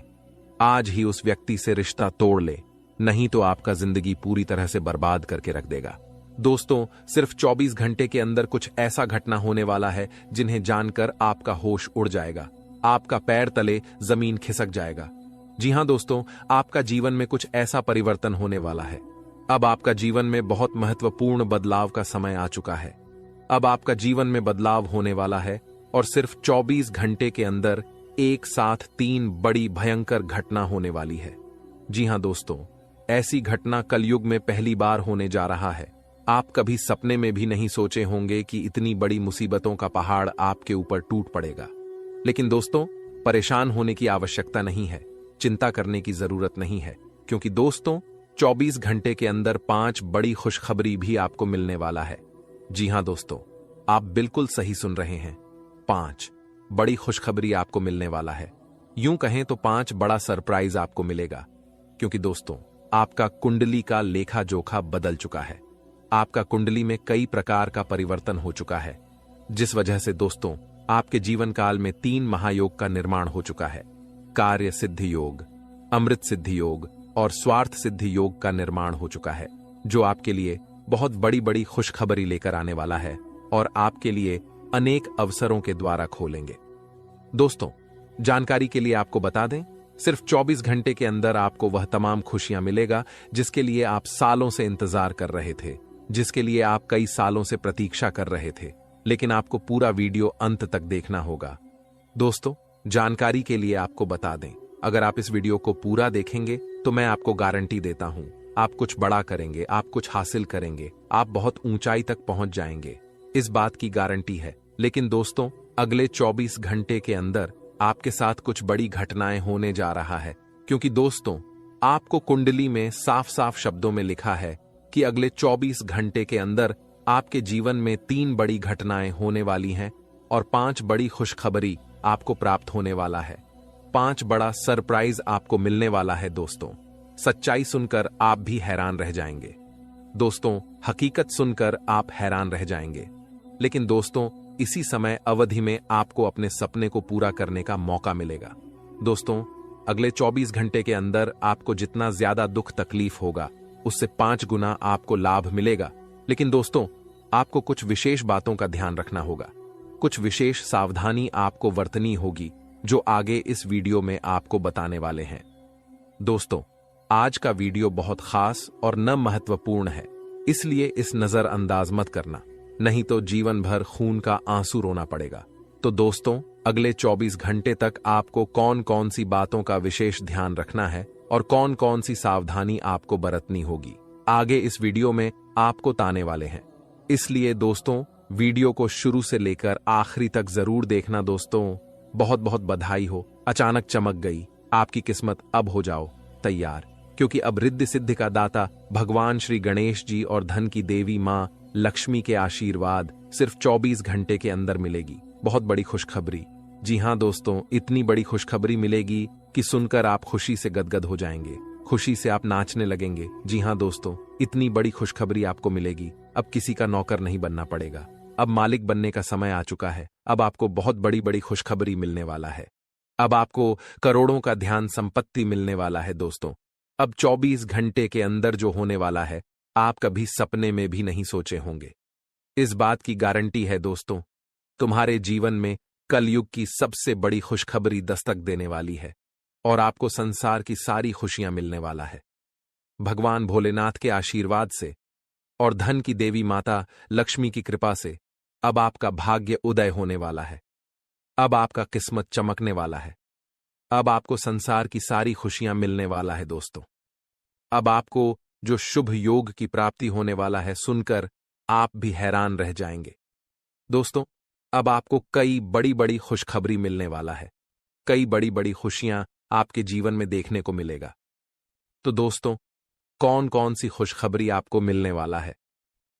आज ही उस व्यक्ति से रिश्ता तोड़ ले, नहीं तो आपका जिंदगी पूरी तरह से बर्बाद करके रख देगा। दोस्तों, सिर्फ 24 घंटे के अंदर कुछ ऐसा घटना होने वाला है जिन्हें जानकर आपका होश उड़ जाएगा, आपका पैर तले जमीन खिसक जाएगा। जी हां दोस्तों, आपका जीवन में कुछ ऐसा परिवर्तन होने वाला है। अब आपका जीवन में बहुत महत्वपूर्ण बदलाव का समय आ चुका है। अब आपका जीवन में बदलाव होने वाला है और सिर्फ 24 घंटे के अंदर एक साथ 3 बड़ी भयंकर घटना होने वाली है। जी हां दोस्तों, ऐसी घटना कलयुग में पहली बार होने जा रहा है। आप कभी सपने में भी नहीं सोचे होंगे कि इतनी बड़ी मुसीबतों का पहाड़ आपके ऊपर टूट पड़ेगा। लेकिन दोस्तों, परेशान होने की आवश्यकता नहीं है, चिंता करने की जरूरत नहीं है, क्योंकि दोस्तों 24 घंटे के अंदर 5 बड़ी खुशखबरी भी आपको मिलने वाला है। जी हां दोस्तों, आप बिल्कुल सही सुन रहे हैं। 5 बड़ी खुशखबरी आपको मिलने वाला है। यूं कहें तो 5 बड़ा सरप्राइज आपको मिलेगा, क्योंकि दोस्तों आपका कुंडली का लेखा जोखा बदल चुका है। आपका कुंडली में कई प्रकार का परिवर्तन हो चुका है, जिस वजह से दोस्तों आपके जीवन काल में 3 महायोग का निर्माण हो चुका है। कार्य सिद्धि योग, अमृत सिद्धि योग और स्वार्थ सिद्धि योग का निर्माण हो चुका है, जो आपके लिए बहुत बड़ी बड़ी खुशखबरी लेकर आने वाला है और आपके लिए अनेक अवसरों के द्वारा खोलेंगे। दोस्तों, जानकारी के लिए आपको बता दें, सिर्फ 24 घंटे के अंदर आपको वह तमाम खुशियां मिलेगा जिसके लिए आप सालों से इंतजार कर रहे थे, जिसके लिए आप कई सालों से प्रतीक्षा कर रहे थे। लेकिन आपको पूरा वीडियो अंत तक देखना होगा। दोस्तों, जानकारी के लिए आपको बता दें, अगर आप इस वीडियो को पूरा देखेंगे तो मैं आपको गारंटी देता हूं, आप कुछ बड़ा करेंगे, आप कुछ हासिल करेंगे, आप बहुत ऊंचाई तक पहुंच जाएंगे। इस बात की गारंटी है। लेकिन दोस्तों, अगले 24 घंटे के अंदर आपके साथ कुछ बड़ी घटनाएं होने जा रहा है, क्योंकि दोस्तों आपको कुंडली में साफ साफ शब्दों में लिखा है कि अगले 24 घंटे के अंदर आपके जीवन में 3 बड़ी घटनाएं होने वाली हैं और 5 बड़ी खुशखबरी आपको प्राप्त होने वाला है। 5 बड़ा सरप्राइज आपको मिलने वाला है। दोस्तों, सच्चाई सुनकर आप भी हैरान रह जाएंगे। दोस्तों, हकीकत सुनकर आप हैरान रह जाएंगे। लेकिन दोस्तों, इसी समय अवधि में आपको अपने सपने को पूरा करने का मौका मिलेगा। दोस्तों, अगले 24 घंटे के अंदर आपको जितना ज्यादा दुख तकलीफ होगा, उससे 5 गुना आपको लाभ मिलेगा। लेकिन दोस्तों, आपको कुछ विशेष बातों का ध्यान रखना होगा, कुछ विशेष सावधानी आपको बरतनी होगी, जो आगे इस वीडियो में आपको बताने वाले हैं। दोस्तों, आज का वीडियो बहुत खास और न महत्वपूर्ण है, इसलिए इस नजरअंदाज मत करना, नहीं तो जीवन भर खून का आंसू रोना पड़ेगा। तो दोस्तों, अगले 24 घंटे तक आपको कौन कौन सी बातों का विशेष ध्यान रखना है और कौन कौन सी सावधानी आपको बरतनी होगी, आगे इस वीडियो में आपको ताने वाले हैं। इसलिए दोस्तों, वीडियो को शुरू से लेकर आखिरी तक जरूर देखना। दोस्तों, बहुत बहुत बधाई हो, अचानक चमक गई आपकी किस्मत। अब हो जाओ तैयार, क्योंकि अब रिद्धि सिद्धि का दाता भगवान श्री गणेश जी और धन की देवी मां लक्ष्मी के आशीर्वाद सिर्फ 24 घंटे के अंदर मिलेगी। बहुत बड़ी खुशखबरी। जी हां दोस्तों, इतनी बड़ी खुशखबरी मिलेगी कि सुनकर आप खुशी से गदगद हो जाएंगे, खुशी से आप नाचने लगेंगे। जी हां दोस्तों, इतनी बड़ी खुशखबरी आपको मिलेगी। अब किसी का नौकर नहीं बनना पड़ेगा, अब मालिक बनने का समय आ चुका है। अब आपको बहुत बड़ी बड़ी खुशखबरी मिलने वाला है। अब आपको करोड़ों का ध्यान संपत्ति मिलने वाला है। दोस्तों, अब 24 घंटे के अंदर जो होने वाला है, आप कभी सपने में भी नहीं सोचे होंगे। इस बात की गारंटी है दोस्तों, तुम्हारे जीवन में कलयुग की सबसे बड़ी खुशखबरी दस्तक देने वाली है और आपको संसार की सारी खुशियां मिलने वाला है। भगवान भोलेनाथ के आशीर्वाद से और धन की देवी माता लक्ष्मी की कृपा से अब आपका भाग्य उदय होने वाला है। अब आपका किस्मत चमकने वाला है। अब आपको संसार की सारी खुशियां मिलने वाला है दोस्तों। अब आपको जो शुभ योग की प्राप्ति होने वाला है सुनकर आप भी हैरान रह जाएंगे। दोस्तों, अब आपको कई बड़ी बड़ी खुशखबरी मिलने वाला है। कई बड़ी बड़ी खुशियां आपके जीवन में देखने को मिलेगा। तो दोस्तों, कौन कौन सी खुशखबरी आपको मिलने वाला है,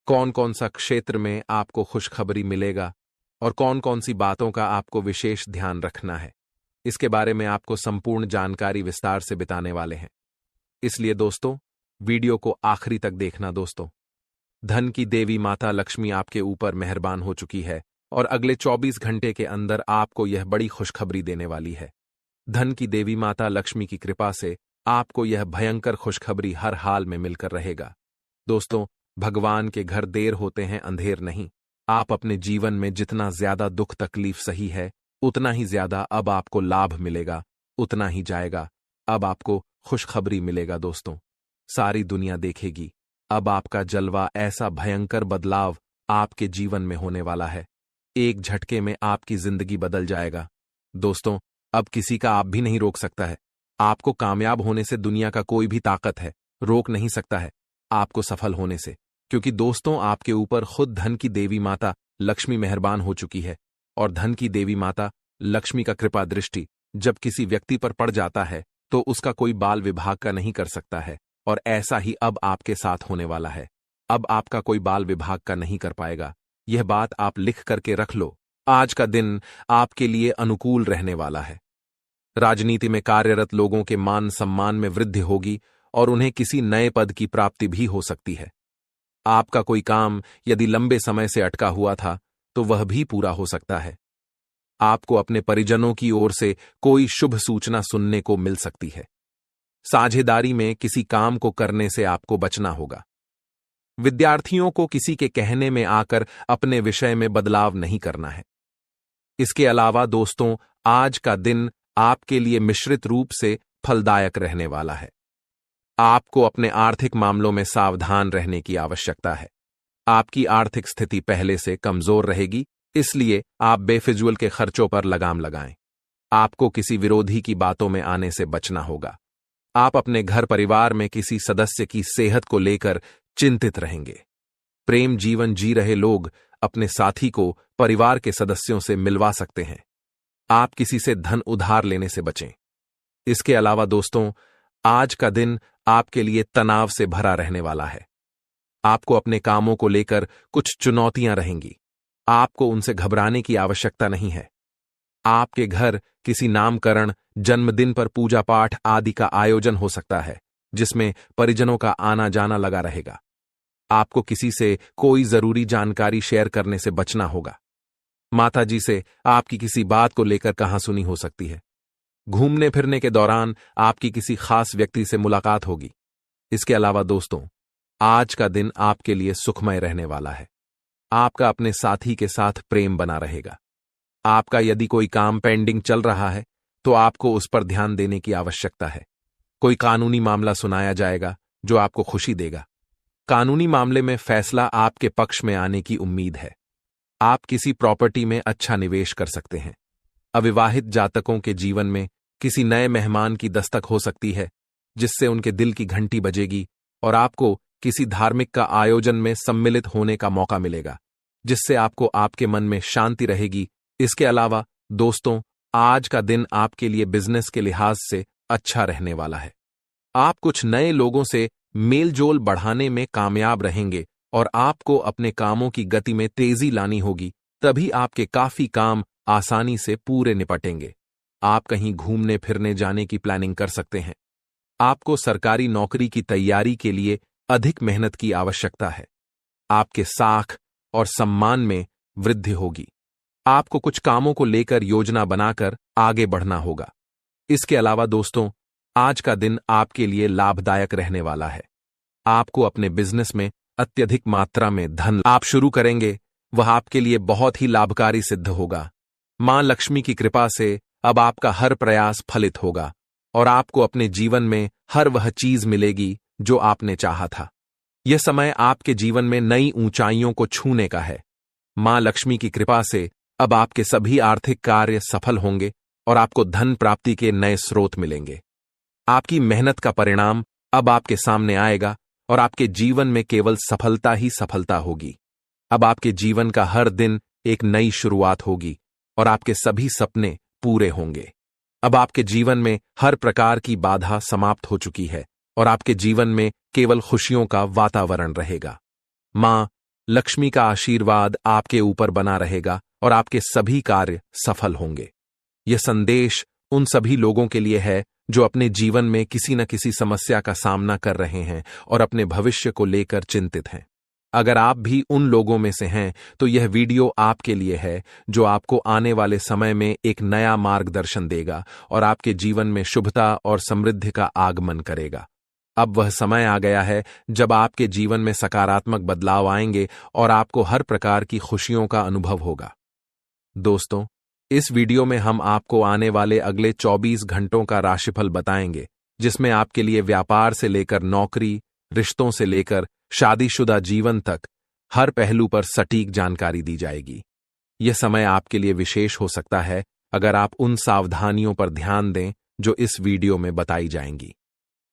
कौन कौन सा क्षेत्र में आपको खुशखबरी मिलेगा और कौन कौन सी बातों का आपको विशेष ध्यान रखना है, इसके बारे में आपको संपूर्ण जानकारी विस्तार से बताने वाले हैं। इसलिए दोस्तों, वीडियो को आखिरी तक देखना दोस्तों। धन की देवी माता लक्ष्मी आपके ऊपर मेहरबान हो चुकी है और अगले 24 घंटे के अंदर आपको यह बड़ी खुशखबरी देने वाली है। धन की देवी माता लक्ष्मी की कृपा से आपको यह भयंकर खुशखबरी हर हाल में मिलकर रहेगा। दोस्तों, भगवान के घर देर होते हैं अंधेर नहीं। आप अपने जीवन में जितना ज्यादा दुख तकलीफ सही है, उतना ही ज्यादा अब आपको लाभ मिलेगा, उतना ही जाएगा। अब आपको खुशखबरी मिलेगा दोस्तों। सारी दुनिया देखेगी। अब आपका जलवा, ऐसा भयंकर बदलाव आपके जीवन में होने वाला है। एक झटके में आपकी जिंदगी बदल जाएगा। दोस्तों, अब किसी का आप भी नहीं रोक सकता है। आपको कामयाब होने से दुनिया का कोई भी ताकत है रोक नहीं सकता है आपको सफल होने से, क्योंकि दोस्तों आपके ऊपर खुद धन की देवी माता लक्ष्मी मेहरबान हो चुकी है। और धन की देवी माता लक्ष्मी का कृपा दृष्टि जब किसी व्यक्ति पर पड़ जाता है तो उसका कोई बाल विभाग का नहीं कर सकता है, और ऐसा ही अब आपके साथ होने वाला है। अब आपका कोई बाल विभाग का नहीं कर पाएगा। यह बात आप लिख करके रख लो। आज का दिन आपके लिए अनुकूल रहने वाला है। राजनीति में कार्यरत लोगों के मान सम्मान में वृद्धि होगी और उन्हें किसी नए पद की प्राप्ति भी हो सकती है। आपका कोई काम यदि लंबे समय से अटका हुआ था तो वह भी पूरा हो सकता है। आपको अपने परिजनों की ओर से कोई शुभ सूचना सुनने को मिल सकती है। साझेदारी में किसी काम को करने से आपको बचना होगा। विद्यार्थियों को किसी के कहने में आकर अपने विषय में बदलाव नहीं करना है। इसके अलावा दोस्तों, आज का दिन आपके लिए मिश्रित रूप से फलदायक रहने वाला है। आपको अपने आर्थिक मामलों में सावधान रहने की आवश्यकता है। आपकी आर्थिक स्थिति पहले से कमजोर रहेगी, इसलिए आप बेफिजूल के खर्चों पर लगाम लगाएं। आपको किसी विरोधी की बातों में आने से बचना होगा। आप अपने घर परिवार में किसी सदस्य की सेहत को लेकर चिंतित रहेंगे। प्रेम जीवन जी रहे लोग अपने साथी को परिवार के सदस्यों से मिलवा सकते हैं। आप किसी से धन उधार लेने से बचें। इसके अलावा दोस्तों, आज का दिन आपके लिए तनाव से भरा रहने वाला है। आपको अपने कामों को लेकर कुछ चुनौतियां रहेंगी। आपको उनसे घबराने की आवश्यकता नहीं है। आपके घर किसी नामकरण, जन्मदिन पर पूजा पाठ आदि का आयोजन हो सकता है, जिसमें परिजनों का आना जाना लगा रहेगा। आपको किसी से कोई जरूरी जानकारी शेयर करने से बचना होगा। माताजी से आपकी किसी बात को लेकर कहासुनी हो सकती है। घूमने फिरने के दौरान आपकी किसी खास व्यक्ति से मुलाकात होगी। इसके अलावा दोस्तों, आज का दिन आपके लिए सुखमय रहने वाला है। आपका अपने साथी के साथ प्रेम बना रहेगा। आपका यदि कोई काम पेंडिंग चल रहा है तो आपको उस पर ध्यान देने की आवश्यकता है। कोई कानूनी मामला सुनाया जाएगा जो आपको खुशी देगा। कानूनी मामले में फैसला आपके पक्ष में आने की उम्मीद है। आप किसी प्रॉपर्टी में अच्छा निवेश कर सकते हैं। अविवाहित जातकों के जीवन में किसी नए मेहमान की दस्तक हो सकती है, जिससे उनके दिल की घंटी बजेगी और आपको किसी धार्मिक का आयोजन में सम्मिलित होने का मौका मिलेगा, जिससे आपको आपके मन में शांति रहेगी। इसके अलावा दोस्तों, आज का दिन आपके लिए बिजनेस के लिहाज से अच्छा रहने वाला है। आप कुछ नए लोगों से मेलजोल बढ़ाने में कामयाब रहेंगे और आपको अपने कामों की गति में तेजी लानी होगी, तभी आपके काफी काम आसानी से पूरे निपटेंगे। आप कहीं घूमने फिरने जाने की प्लानिंग कर सकते हैं। आपको सरकारी नौकरी की तैयारी के लिए अधिक मेहनत की आवश्यकता है। आपके साख और सम्मान में वृद्धि होगी। आपको कुछ कामों को लेकर योजना बनाकर आगे बढ़ना होगा। इसके अलावा दोस्तों, आज का दिन आपके लिए लाभदायक रहने वाला है। आपको अपने बिजनेस में अत्यधिक मात्रा में धन आप शुरू करेंगे, वह आपके लिए बहुत ही लाभकारी सिद्ध होगा। मां लक्ष्मी की कृपा से अब आपका हर प्रयास फलित होगा और आपको अपने जीवन में हर वह चीज मिलेगी जो आपने चाहा था। यह समय आपके जीवन में नई ऊंचाइयों को छूने का है। मां लक्ष्मी की कृपा से अब आपके सभी आर्थिक कार्य सफल होंगे और आपको धन प्राप्ति के नए स्रोत मिलेंगे। आपकी मेहनत का परिणाम अब आपके सामने आएगा और आपके जीवन में केवल सफलता ही सफलता होगी। अब आपके जीवन का हर दिन एक नई शुरुआत होगी और आपके सभी सपने पूरे होंगे। अब आपके जीवन में हर प्रकार की बाधा समाप्त हो चुकी है और आपके जीवन में केवल खुशियों का वातावरण रहेगा। मां लक्ष्मी का आशीर्वाद आपके ऊपर बना रहेगा और आपके सभी कार्य सफल होंगे। यह संदेश उन सभी लोगों के लिए है जो अपने जीवन में किसी न किसी समस्या का सामना कर रहे हैं और अपने भविष्य को लेकर चिंतित हैं। अगर आप भी उन लोगों में से हैं तो यह वीडियो आपके लिए है, जो आपको आने वाले समय में एक नया मार्गदर्शन देगा और आपके जीवन में शुभता और समृद्धि का आगमन करेगा। अब वह समय आ गया है जब आपके जीवन में सकारात्मक बदलाव आएंगे और आपको हर प्रकार की खुशियों का अनुभव होगा। दोस्तों, इस वीडियो में हम आपको आने वाले अगले 24 घंटों का राशिफल बताएंगे, जिसमें आपके लिए व्यापार से लेकर नौकरी, रिश्तों से लेकर शादीशुदा जीवन तक हर पहलू पर सटीक जानकारी दी जाएगी। यह समय आपके लिए विशेष हो सकता है अगर आप उन सावधानियों पर ध्यान दें जो इस वीडियो में बताई जाएंगी।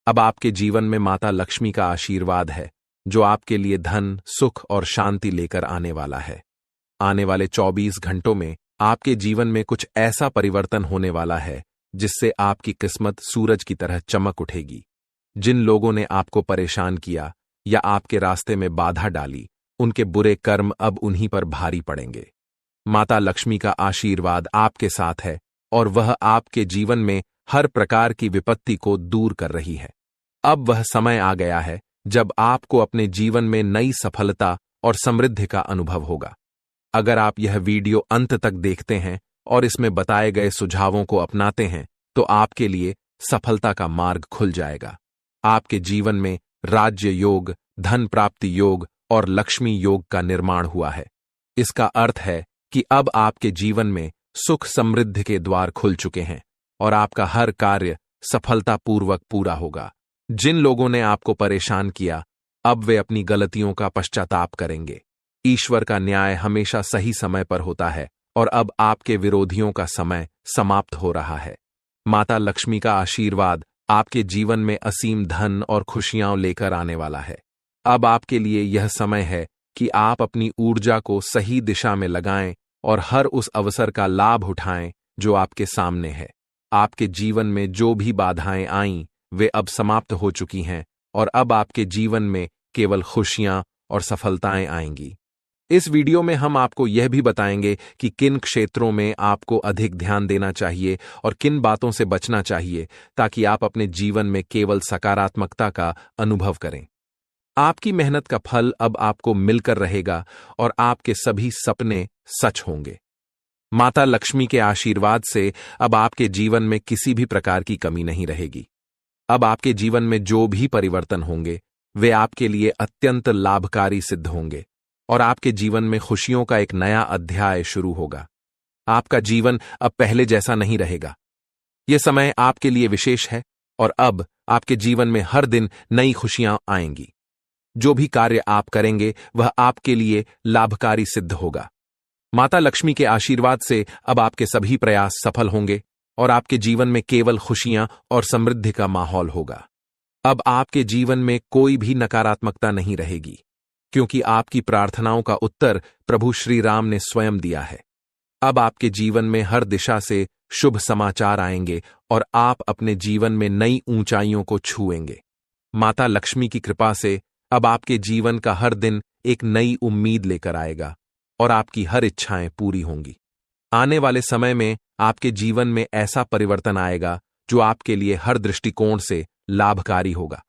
अब आपके जीवन में माता लक्ष्मी का आशीर्वाद है, जो आपके लिए धन, सुख और शांति लेकर आने वाला है। आने वाले 24 घंटों में आपके जीवन में कुछ ऐसा परिवर्तन होने वाला है जिससे आपकी किस्मत सूरज की तरह चमक उठेगी। जिन लोगों ने आपको परेशान किया या आपके रास्ते में बाधा डाली, उनके बुरे कर्म अब उन्हीं पर भारी पड़ेंगे। माता लक्ष्मी का आशीर्वाद आपके साथ है और वह आपके जीवन में हर प्रकार की विपत्ति को दूर कर रही है। अब वह समय आ गया है जब आपको अपने जीवन में नई सफलता और समृद्धि का अनुभव होगा। अगर आप यह वीडियो अंत तक देखते हैं और इसमें बताए गए सुझावों को अपनाते हैं तो आपके लिए सफलता का मार्ग खुल जाएगा। आपके जीवन में राज्य योग, धन प्राप्ति योग और लक्ष्मी योग का निर्माण हुआ है। इसका अर्थ है कि अब आपके जीवन में सुख समृद्धि के द्वार खुल चुके हैं और आपका हर कार्य सफलतापूर्वक पूरा होगा। जिन लोगों ने आपको परेशान किया, अब वे अपनी गलतियों का पश्चाताप करेंगे। ईश्वर का न्याय हमेशा सही समय पर होता है और अब आपके विरोधियों का समय समाप्त हो रहा है। माता लक्ष्मी का आशीर्वाद आपके जीवन में असीम धन और खुशियां लेकर आने वाला है। अब आपके लिए यह समय है कि आप अपनी ऊर्जा को सही दिशा में लगाएं और हर उस अवसर का लाभ उठाएं जो आपके सामने है। आपके जीवन में जो भी बाधाएं आईं, वे अब समाप्त हो चुकी हैं और अब आपके जीवन में केवल खुशियां और सफलताएं आएंगी। इस वीडियो में हम आपको यह भी बताएंगे कि किन क्षेत्रों में आपको अधिक ध्यान देना चाहिए और किन बातों से बचना चाहिए, ताकि आप अपने जीवन में केवल सकारात्मकता का अनुभव करें। आपकी मेहनत का फल अब आपको मिलकर रहेगा और आपके सभी सपने सच होंगे। माता लक्ष्मी के आशीर्वाद से अब आपके जीवन में किसी भी प्रकार की कमी नहीं रहेगी। अब आपके जीवन में जो भी परिवर्तन होंगे, वे आपके लिए अत्यंत लाभकारी सिद्ध होंगे और आपके जीवन में खुशियों का एक नया अध्याय शुरू होगा। आपका जीवन अब पहले जैसा नहीं रहेगा। यह समय आपके लिए विशेष है और अब आपके जीवन में हर दिन नई खुशियां आएंगी। जो भी कार्य आप करेंगे वह आपके लिए लाभकारी सिद्ध होगा। माता लक्ष्मी के आशीर्वाद से अब आपके सभी प्रयास सफल होंगे और आपके जीवन में केवल खुशियां और समृद्धि का माहौल होगा। अब आपके जीवन में कोई भी नकारात्मकता नहीं रहेगी, क्योंकि आपकी प्रार्थनाओं का उत्तर प्रभु श्री राम ने स्वयं दिया है। अब आपके जीवन में हर दिशा से शुभ समाचार आएंगे और आप अपने जीवन में नई ऊंचाइयों को छुएंगे। माता लक्ष्मी की कृपा से अब आपके जीवन का हर दिन एक नई उम्मीद लेकर आएगा और आपकी हर इच्छाएं पूरी होंगी। आने वाले समय में आपके जीवन में ऐसा परिवर्तन आएगा जो आपके लिए हर दृष्टिकोण से लाभकारी होगा।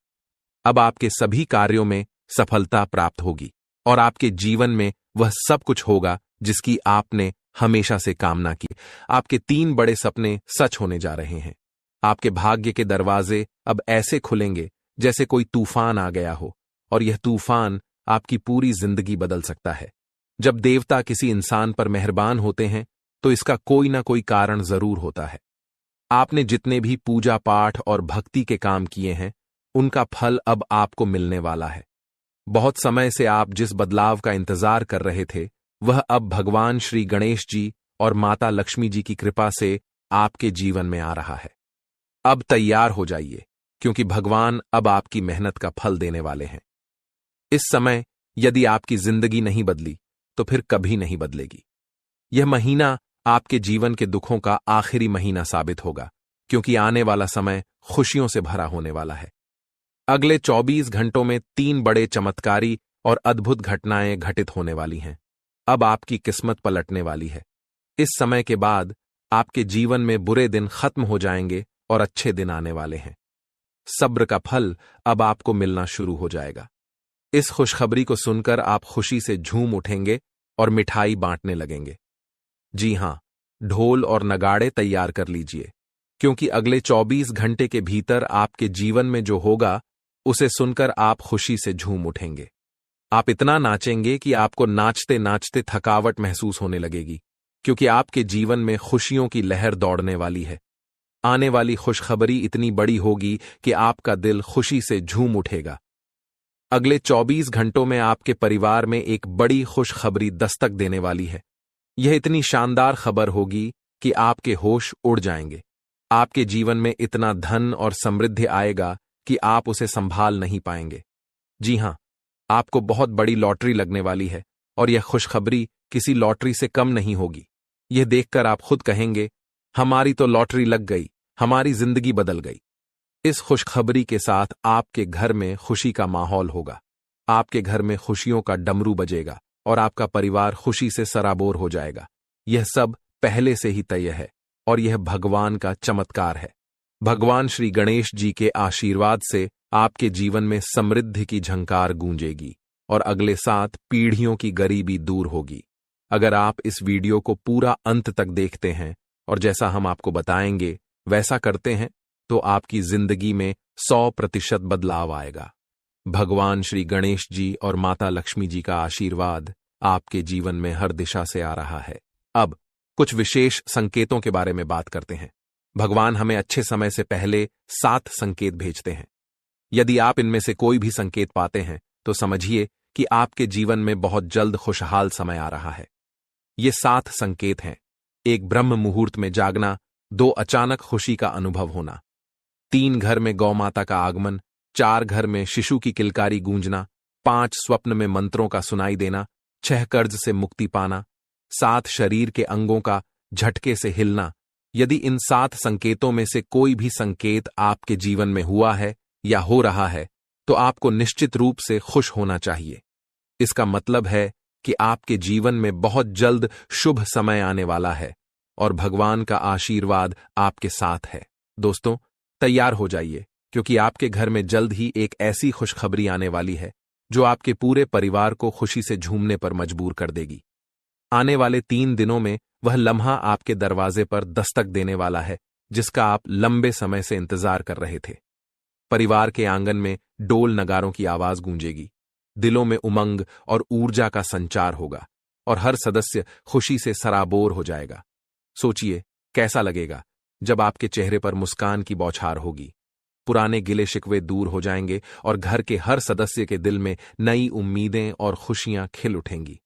अब आपके सभी कार्यों में सफलता प्राप्त होगी और आपके जीवन में वह सब कुछ होगा जिसकी आपने हमेशा से कामना की। आपके 3 बड़े सपने सच होने जा रहे हैं। आपके भाग्य के दरवाजे अब ऐसे खुलेंगे जैसे कोई तूफान आ गया हो, और यह तूफान आपकी पूरी जिंदगी बदल सकता है। जब देवता किसी इंसान पर मेहरबान होते हैं तो इसका कोई ना कोई कारण जरूर होता है। आपने जितने भी पूजा पाठ और भक्ति के काम किए हैं, उनका फल अब आपको मिलने वाला है। बहुत समय से आप जिस बदलाव का इंतजार कर रहे थे, वह अब भगवान श्री गणेश जी और माता लक्ष्मी जी की कृपा से आपके जीवन में आ रहा है। अब तैयार हो जाइए, क्योंकि भगवान अब आपकी मेहनत का फल देने वाले हैं। इस समय यदि आपकी जिंदगी नहीं बदली तो फिर कभी नहीं बदलेगी। यह महीना आपके जीवन के दुखों का आखिरी महीना साबित होगा, क्योंकि आने वाला समय खुशियों से भरा होने वाला है। अगले 24 घंटों में 3 बड़े चमत्कारी और अद्भुत घटनाएं घटित होने वाली हैं। अब आपकी किस्मत पलटने वाली है। इस समय के बाद आपके जीवन में बुरे दिन खत्म हो जाएंगे और अच्छे दिन आने वाले हैं। सब्र का फल अब आपको मिलना शुरू हो जाएगा। इस खुशखबरी को सुनकर आप खुशी से झूम उठेंगे और मिठाई बांटने लगेंगे। जी हां, ढोल और नगाड़े तैयार कर लीजिए, क्योंकि अगले 24 घंटे के भीतर आपके जीवन में जो होगा उसे सुनकर आप खुशी से झूम उठेंगे। आप इतना नाचेंगे कि आपको नाचते नाचते थकावट महसूस होने लगेगी, क्योंकि आपके जीवन में खुशियों की लहर दौड़ने वाली है। आने वाली खुशखबरी इतनी बड़ी होगी कि आपका दिल खुशी से झूम उठेगा। अगले 24 घंटों में आपके परिवार में एक बड़ी खुशखबरी दस्तक देने वाली है। यह इतनी शानदार खबर होगी कि आपके होश उड़ जाएंगे। आपके जीवन में इतना धन और समृद्धि आएगा कि आप उसे संभाल नहीं पाएंगे। जी हां, आपको बहुत बड़ी लॉटरी लगने वाली है और यह खुशखबरी किसी लॉटरी से कम नहीं होगी। यह देखकर आप खुद कहेंगे, हमारी तो लॉटरी लग गई, हमारी जिंदगी बदल गई। इस खुशखबरी के साथ आपके घर में खुशी का माहौल होगा। आपके घर में खुशियों का डमरू बजेगा और आपका परिवार खुशी से सराबोर हो जाएगा। यह सब पहले से ही तय है और यह भगवान का चमत्कार है। भगवान श्री गणेश जी के आशीर्वाद से आपके जीवन में समृद्धि की झंकार गूंजेगी और अगले 7 पीढ़ियों की गरीबी दूर होगी। अगर आप इस वीडियो को पूरा अंत तक देखते हैं और जैसा हम आपको बताएंगे वैसा करते हैं, तो आपकी जिंदगी में 100% बदलाव आएगा। भगवान श्री गणेश जी और माता लक्ष्मी जी का आशीर्वाद आपके जीवन में हर दिशा से आ रहा है। अब कुछ विशेष संकेतों के बारे में बात करते हैं। भगवान हमें अच्छे समय से पहले 7 संकेत भेजते हैं। यदि आप इनमें से कोई भी संकेत पाते हैं तो समझिए कि आपके जीवन में बहुत जल्द खुशहाल समय आ रहा है। ये 7 संकेत हैं। 1 ब्रह्म मुहूर्त में जागना, 2 अचानक खुशी का अनुभव होना, 3 घर में गौ माता का आगमन, 4 घर में शिशु की किलकारी गूंजना, 5 स्वप्न में मंत्रों का सुनाई देना, 6 कर्ज से मुक्ति पाना, 7 शरीर के अंगों का झटके से हिलना। यदि इन 7 संकेतों में से कोई भी संकेत आपके जीवन में हुआ है या हो रहा है तो आपको निश्चित रूप से खुश होना चाहिए। इसका मतलब है कि आपके जीवन में बहुत जल्द शुभ समय आने वाला है और भगवान का आशीर्वाद आपके साथ है। दोस्तों, तैयार हो जाइए, क्योंकि आपके घर में जल्द ही एक ऐसी खुशखबरी आने वाली है जो आपके पूरे परिवार को खुशी से झूमने पर मजबूर कर देगी। आने वाले 3 दिनों में वह लम्हा आपके दरवाजे पर दस्तक देने वाला है जिसका आप लंबे समय से इंतजार कर रहे थे। परिवार के आंगन में डोल नगारों की आवाज गूंजेगी, दिलों में उमंग और ऊर्जा का संचार होगा और हर सदस्य खुशी से सराबोर हो जाएगा। सोचिए कैसा लगेगा जब आपके चेहरे पर मुस्कान की बौछार होगी। पुराने गिले शिकवे दूर हो जाएंगे और घर के हर सदस्य के दिल में नई उम्मीदें और खुशियां खिल उठेंगी।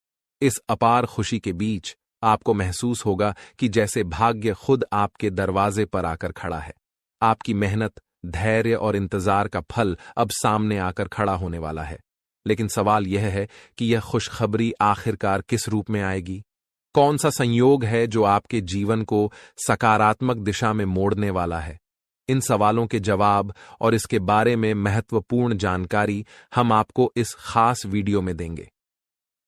इस अपार खुशी के बीच आपको महसूस होगा कि जैसे भाग्य खुद आपके दरवाजे पर आकर खड़ा है। आपकी मेहनत, धैर्य और इंतजार का फल अब सामने आकर खड़ा होने वाला है। लेकिन सवाल यह है कि यह खुशखबरी आखिरकार किस रूप में आएगी? कौन सा संयोग है जो आपके जीवन को सकारात्मक दिशा में मोड़ने वाला है? इन सवालों के जवाब और इसके बारे में महत्वपूर्ण जानकारी हम आपको इस खास वीडियो में देंगे।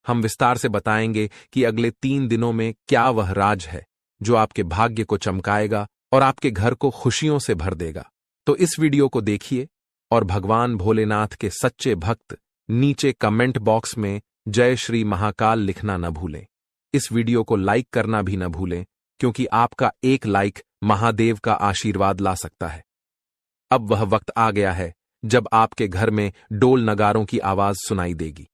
हम विस्तार से बताएंगे कि अगले 3 दिनों में क्या वह राज है जो आपके भाग्य को चमकाएगा और आपके घर को खुशियों से भर देगा। तो इस वीडियो को देखिए और भगवान भोलेनाथ के सच्चे भक्त नीचे कमेंट बॉक्स में जय श्री महाकाल लिखना न भूलें। इस वीडियो को लाइक करना भी न भूलें, क्योंकि आपका एक लाइक महादेव का आशीर्वाद ला सकता है। अब वह वक्त आ गया है जब आपके घर में डोल नगारों की आवाज सुनाई देगी।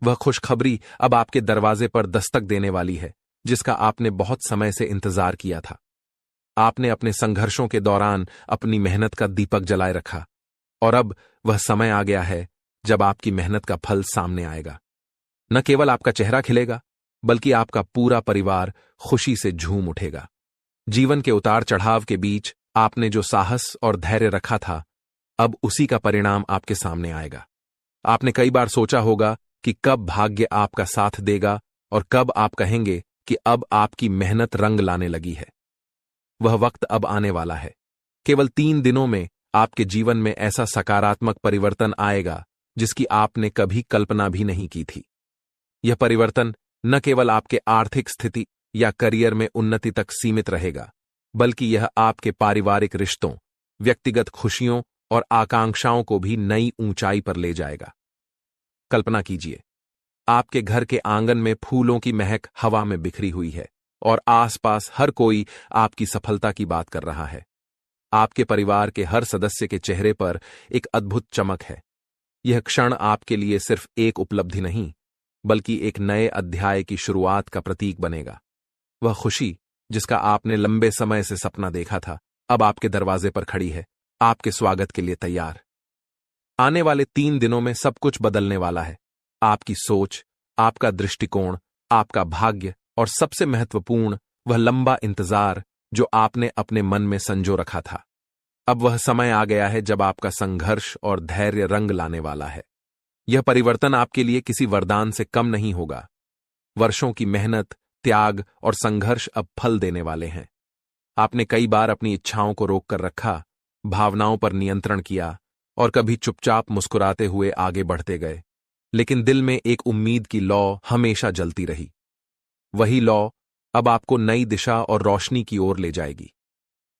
वह खुशखबरी अब आपके दरवाजे पर दस्तक देने वाली है जिसका आपने बहुत समय से इंतजार किया था। आपने अपने संघर्षों के दौरान अपनी मेहनत का दीपक जलाए रखा और अब वह समय आ गया है जब आपकी मेहनत का फल सामने आएगा। न केवल आपका चेहरा खिलेगा बल्कि आपका पूरा परिवार खुशी से झूम उठेगा। जीवन के उतार चढ़ाव के बीच आपने जो साहस और धैर्य रखा था, अब उसी का परिणाम आपके सामने आएगा। आपने कई बार सोचा होगा कि कब भाग्य आपका साथ देगा और कब आप कहेंगे कि अब आपकी मेहनत रंग लाने लगी है। वह वक्त अब आने वाला है। केवल 3 दिनों में आपके जीवन में ऐसा सकारात्मक परिवर्तन आएगा जिसकी आपने कभी कल्पना भी नहीं की थी। यह परिवर्तन न केवल आपके आर्थिक स्थिति या करियर में उन्नति तक सीमित रहेगा, बल्कि यह आपके पारिवारिक रिश्तों, व्यक्तिगत खुशियों और आकांक्षाओं को भी नई ऊंचाई पर ले जाएगा। कल्पना कीजिए, आपके घर के आंगन में फूलों की महक हवा में बिखरी हुई है और आसपास हर कोई आपकी सफलता की बात कर रहा है। आपके परिवार के हर सदस्य के चेहरे पर एक अद्भुत चमक है। यह क्षण आपके लिए सिर्फ एक उपलब्धि नहीं, बल्कि एक नए अध्याय की शुरुआत का प्रतीक बनेगा। वह खुशी जिसका आपने लंबे समय से सपना देखा था, अब आपके दरवाजे पर खड़ी है, आपके स्वागत के लिए तैयार। आने वाले 3 दिनों में सब कुछ बदलने वाला है। आपकी सोच, आपका दृष्टिकोण, आपका भाग्य और सबसे महत्वपूर्ण वह लंबा इंतजार जो आपने अपने मन में संजो रखा था। अब वह समय आ गया है जब आपका संघर्ष और धैर्य रंग लाने वाला है। यह परिवर्तन आपके लिए किसी वरदान से कम नहीं होगा। वर्षों की मेहनत, त्याग और संघर्ष अब फल देने वाले हैं। आपने कई बार अपनी इच्छाओं को रोक कर रखा, भावनाओं पर नियंत्रण किया और कभी चुपचाप मुस्कुराते हुए आगे बढ़ते गए, लेकिन दिल में एक उम्मीद की लौ हमेशा जलती रही। वही लौ अब आपको नई दिशा और रोशनी की ओर ले जाएगी।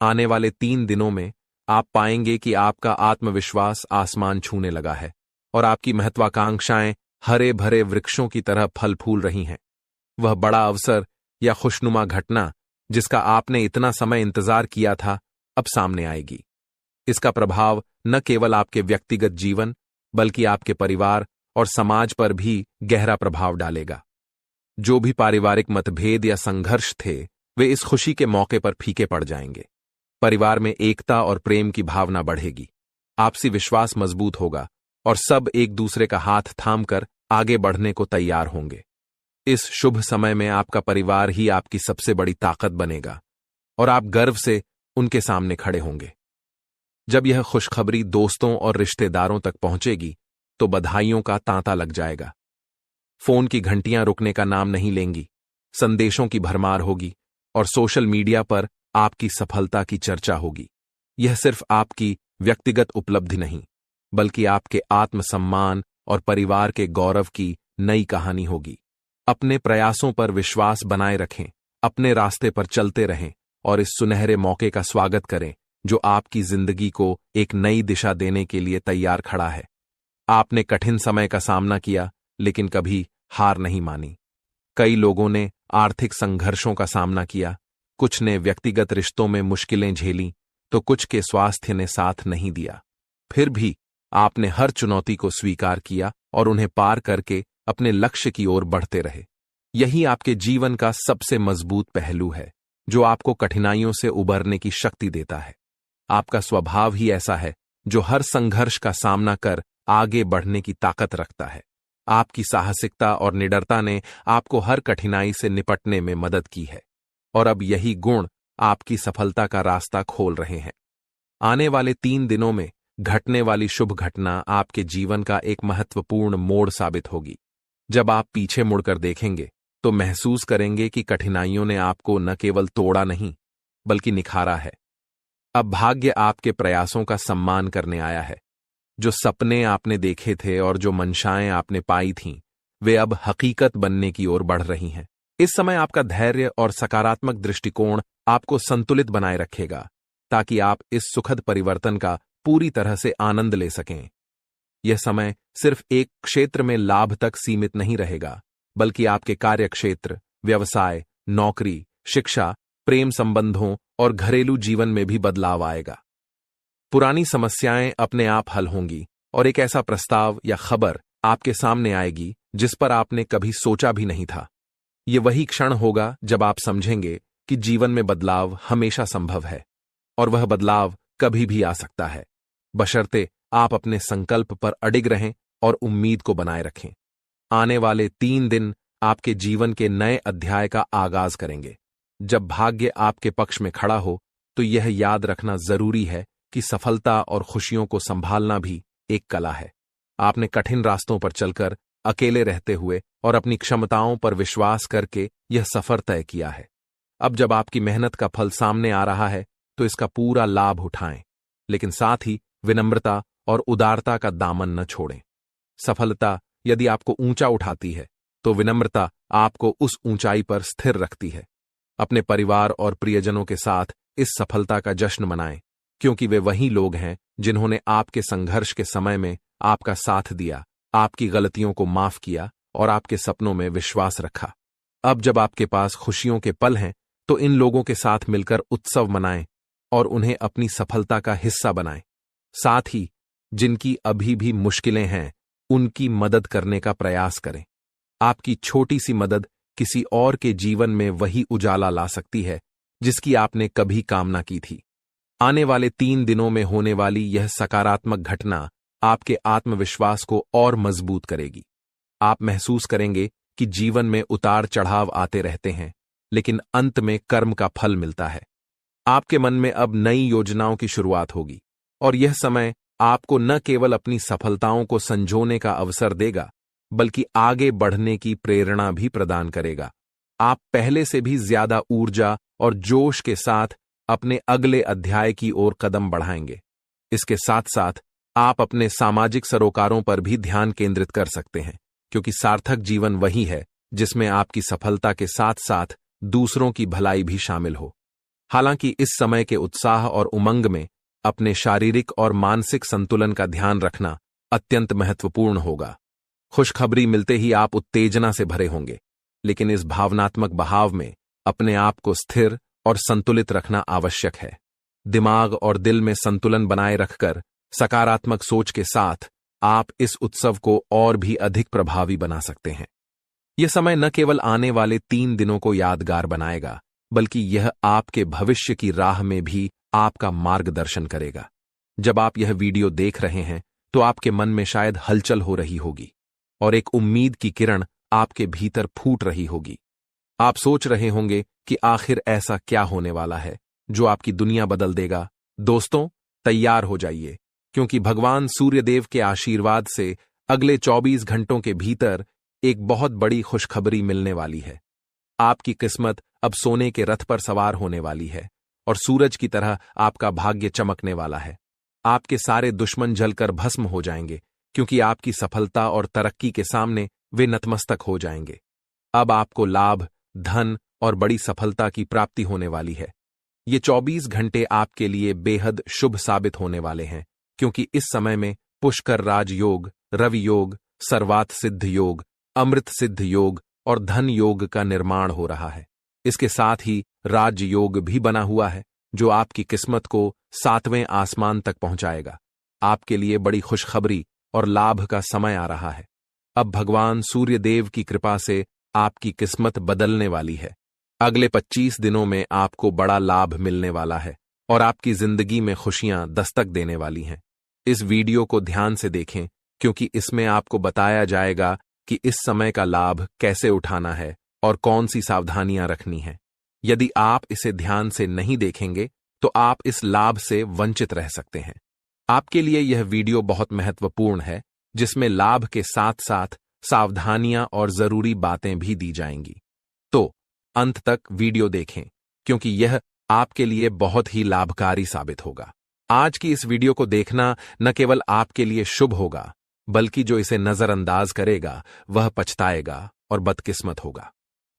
आने वाले 3 दिनों में आप पाएंगे कि आपका आत्मविश्वास आसमान छूने लगा है और आपकी महत्वाकांक्षाएं हरे भरे वृक्षों की तरह फल फूल रही हैं। वह बड़ा अवसर या खुशनुमा घटना जिसका आपने इतना समय इंतजार किया था, अब सामने आएगी। इसका प्रभाव न केवल आपके व्यक्तिगत जीवन, बल्कि आपके परिवार और समाज पर भी गहरा प्रभाव डालेगा। जो भी पारिवारिक मतभेद या संघर्ष थे, वे इस खुशी के मौके पर फीके पड़ जाएंगे। परिवार में एकता और प्रेम की भावना बढ़ेगी, आपसी विश्वास मजबूत होगा और सब एक दूसरे का हाथ थामकर आगे बढ़ने को तैयार होंगे। इस शुभ समय में आपका परिवार ही आपकी सबसे बड़ी ताकत बनेगा और आप गर्व से उनके सामने खड़े होंगे। जब यह खुशखबरी दोस्तों और रिश्तेदारों तक पहुंचेगी तो बधाइयों का तांता लग जाएगा। फोन की घंटियां रुकने का नाम नहीं लेंगी, संदेशों की भरमार होगी और सोशल मीडिया पर आपकी सफलता की चर्चा होगी। यह सिर्फ आपकी व्यक्तिगत उपलब्धि नहीं, बल्कि आपके आत्मसम्मान और परिवार के गौरव की नई कहानी होगी। अपने प्रयासों पर विश्वास बनाए रखें, अपने रास्ते पर चलते रहें और इस सुनहरे मौके का स्वागत करें जो आपकी जिंदगी को एक नई दिशा देने के लिए तैयार खड़ा है। आपने कठिन समय का सामना किया, लेकिन कभी हार नहीं मानी। कई लोगों ने आर्थिक संघर्षों का सामना किया, कुछ ने व्यक्तिगत रिश्तों में मुश्किलें झेली, तो कुछ के स्वास्थ्य ने साथ नहीं दिया। फिर भी आपने हर चुनौती को स्वीकार किया और उन्हें पार करके अपने लक्ष्य की ओर बढ़ते रहे। यही आपके जीवन का सबसे मजबूत पहलू है, जो आपको कठिनाइयों से उबरने की शक्ति देता है। आपका स्वभाव ही ऐसा है जो हर संघर्ष का सामना कर आगे बढ़ने की ताकत रखता है। आपकी साहसिकता और निडरता ने आपको हर कठिनाई से निपटने में मदद की है और अब यही गुण आपकी सफलता का रास्ता खोल रहे हैं। आने वाले 3 दिनों में घटने वाली शुभ घटना आपके जीवन का एक महत्वपूर्ण मोड़ साबित होगी। जब आप पीछे मुड़कर देखेंगे तो महसूस करेंगे कि कठिनाइयों ने आपको न केवल तोड़ा नहीं, बल्कि निखारा है। अब भाग्य आपके प्रयासों का सम्मान करने आया है। जो सपने आपने देखे थे और जो मंशाएं आपने पाई थीं, वे अब हकीकत बनने की ओर बढ़ रही हैं। इस समय आपका धैर्य और सकारात्मक दृष्टिकोण आपको संतुलित बनाए रखेगा, ताकि आप इस सुखद परिवर्तन का पूरी तरह से आनंद ले सकें। यह समय सिर्फ एक क्षेत्र में लाभ तक सीमित नहीं रहेगा, बल्कि आपके कार्यक्षेत्र, व्यवसाय, नौकरी, शिक्षा, प्रेम संबंधों और घरेलू जीवन में भी बदलाव आएगा। पुरानी समस्याएं अपने आप हल होंगी और एक ऐसा प्रस्ताव या खबर आपके सामने आएगी जिस पर आपने कभी सोचा भी नहीं था। ये वही क्षण होगा जब आप समझेंगे कि जीवन में बदलाव हमेशा संभव है और वह बदलाव कभी भी आ सकता है, बशर्ते आप अपने संकल्प पर अडिग रहें और उम्मीद को बनाए रखें। आने वाले 3 दिन आपके जीवन के नए अध्याय का आगाज करेंगे। जब भाग्य आपके पक्ष में खड़ा हो तो यह याद रखना जरूरी है कि सफलता और खुशियों को संभालना भी एक कला है। आपने कठिन रास्तों पर चलकर, अकेले रहते हुए और अपनी क्षमताओं पर विश्वास करके यह सफर तय किया है। अब जब आपकी मेहनत का फल सामने आ रहा है तो इसका पूरा लाभ उठाएं, लेकिन साथ ही विनम्रता और उदारता का दामन न छोड़ें। सफलता यदि आपको ऊंचा उठाती है तो विनम्रता आपको उस ऊंचाई पर स्थिर रखती है। अपने परिवार और प्रियजनों के साथ इस सफलता का जश्न मनाएं, क्योंकि वे वही लोग हैं जिन्होंने आपके संघर्ष के समय में आपका साथ दिया, आपकी गलतियों को माफ किया और आपके सपनों में विश्वास रखा। अब जब आपके पास खुशियों के पल हैं तो इन लोगों के साथ मिलकर उत्सव मनाएं और उन्हें अपनी सफलता का हिस्सा बनाएं। साथ ही जिनकी अभी भी मुश्किलें हैं उनकी मदद करने का प्रयास करें। आपकी छोटी सी मदद किसी और के जीवन में वही उजाला ला सकती है जिसकी आपने कभी कामना की थी। आने वाले 3 दिनों में होने वाली यह सकारात्मक घटना आपके आत्मविश्वास को और मजबूत करेगी। आप महसूस करेंगे कि जीवन में उतार चढ़ाव आते रहते हैं, लेकिन अंत में कर्म का फल मिलता है। आपके मन में अब नई योजनाओं की शुरुआत होगी और यह समय आपको न केवल अपनी सफलताओं को संजोने का अवसर देगा, बल्कि आगे बढ़ने की प्रेरणा भी प्रदान करेगा। आप पहले से भी ज्यादा ऊर्जा और जोश के साथ अपने अगले अध्याय की ओर कदम बढ़ाएंगे। इसके साथ साथ आप अपने सामाजिक सरोकारों पर भी ध्यान केंद्रित कर सकते हैं, क्योंकि सार्थक जीवन वही है जिसमें आपकी सफलता के साथ साथ दूसरों की भलाई भी शामिल हो। हालांकि इस समय के उत्साह और उमंग में अपने शारीरिक और मानसिक संतुलन का ध्यान रखना अत्यंत महत्वपूर्ण होगा। खुशखबरी मिलते ही आप उत्तेजना से भरे होंगे, लेकिन इस भावनात्मक बहाव में अपने आप को स्थिर और संतुलित रखना आवश्यक है। दिमाग और दिल में संतुलन बनाए रखकर सकारात्मक सोच के साथ आप इस उत्सव को और भी अधिक प्रभावी बना सकते हैं। यह समय न केवल आने वाले 3 दिनों को यादगार बनाएगा, बल्कि यह आपके भविष्य की राह में भी आपका मार्गदर्शन करेगा। जब आप यह वीडियो देख रहे हैं तो आपके मन में शायद हलचल हो रही होगी और एक उम्मीद की किरण आपके भीतर फूट रही होगी। आप सोच रहे होंगे कि आखिर ऐसा क्या होने वाला है जो आपकी दुनिया बदल देगा। दोस्तों, तैयार हो जाइए, क्योंकि भगवान सूर्यदेव के आशीर्वाद से अगले 24 घंटों के भीतर एक बहुत बड़ी खुशखबरी मिलने वाली है। आपकी किस्मत अब सोने के रथ पर सवार होने वाली है और सूरज की तरह आपका भाग्य चमकने वाला है। आपके सारे दुश्मन जलकर भस्म हो जाएंगे, क्योंकि आपकी सफलता और तरक्की के सामने वे नतमस्तक हो जाएंगे। अब आपको लाभ, धन और बड़ी सफलता की प्राप्ति होने वाली है। ये 24 घंटे आपके लिए बेहद शुभ साबित होने वाले हैं, क्योंकि इस समय में पुष्कर राज योग, रवि योग, सर्वात सिद्ध योग, अमृत सिद्ध योग और धन योग का निर्माण हो रहा है। इसके साथ ही राज योग भी बना हुआ है, जो आपकी किस्मत को 7वें आसमान तक पहुंचाएगा। आपके लिए बड़ी खुशखबरी और लाभ का समय आ रहा है। अब भगवान सूर्यदेव की कृपा से आपकी किस्मत बदलने वाली है। अगले 25 दिनों में आपको बड़ा लाभ मिलने वाला है और आपकी जिंदगी में खुशियां दस्तक देने वाली हैं। इस वीडियो को ध्यान से देखें, क्योंकि इसमें आपको बताया जाएगा कि इस समय का लाभ कैसे उठाना है और कौन सी सावधानियां रखनी है। यदि आप इसे ध्यान से नहीं देखेंगे तो आप इस लाभ से वंचित रह सकते हैं। आपके लिए यह वीडियो बहुत महत्वपूर्ण है, जिसमें लाभ के साथ साथ सावधानियां और जरूरी बातें भी दी जाएंगी। तो अंत तक वीडियो देखें, क्योंकि यह आपके लिए बहुत ही लाभकारी साबित होगा। आज की इस वीडियो को देखना न केवल आपके लिए शुभ होगा, बल्कि जो इसे नजरअंदाज करेगा वह पछताएगा और बदकिस्मत होगा।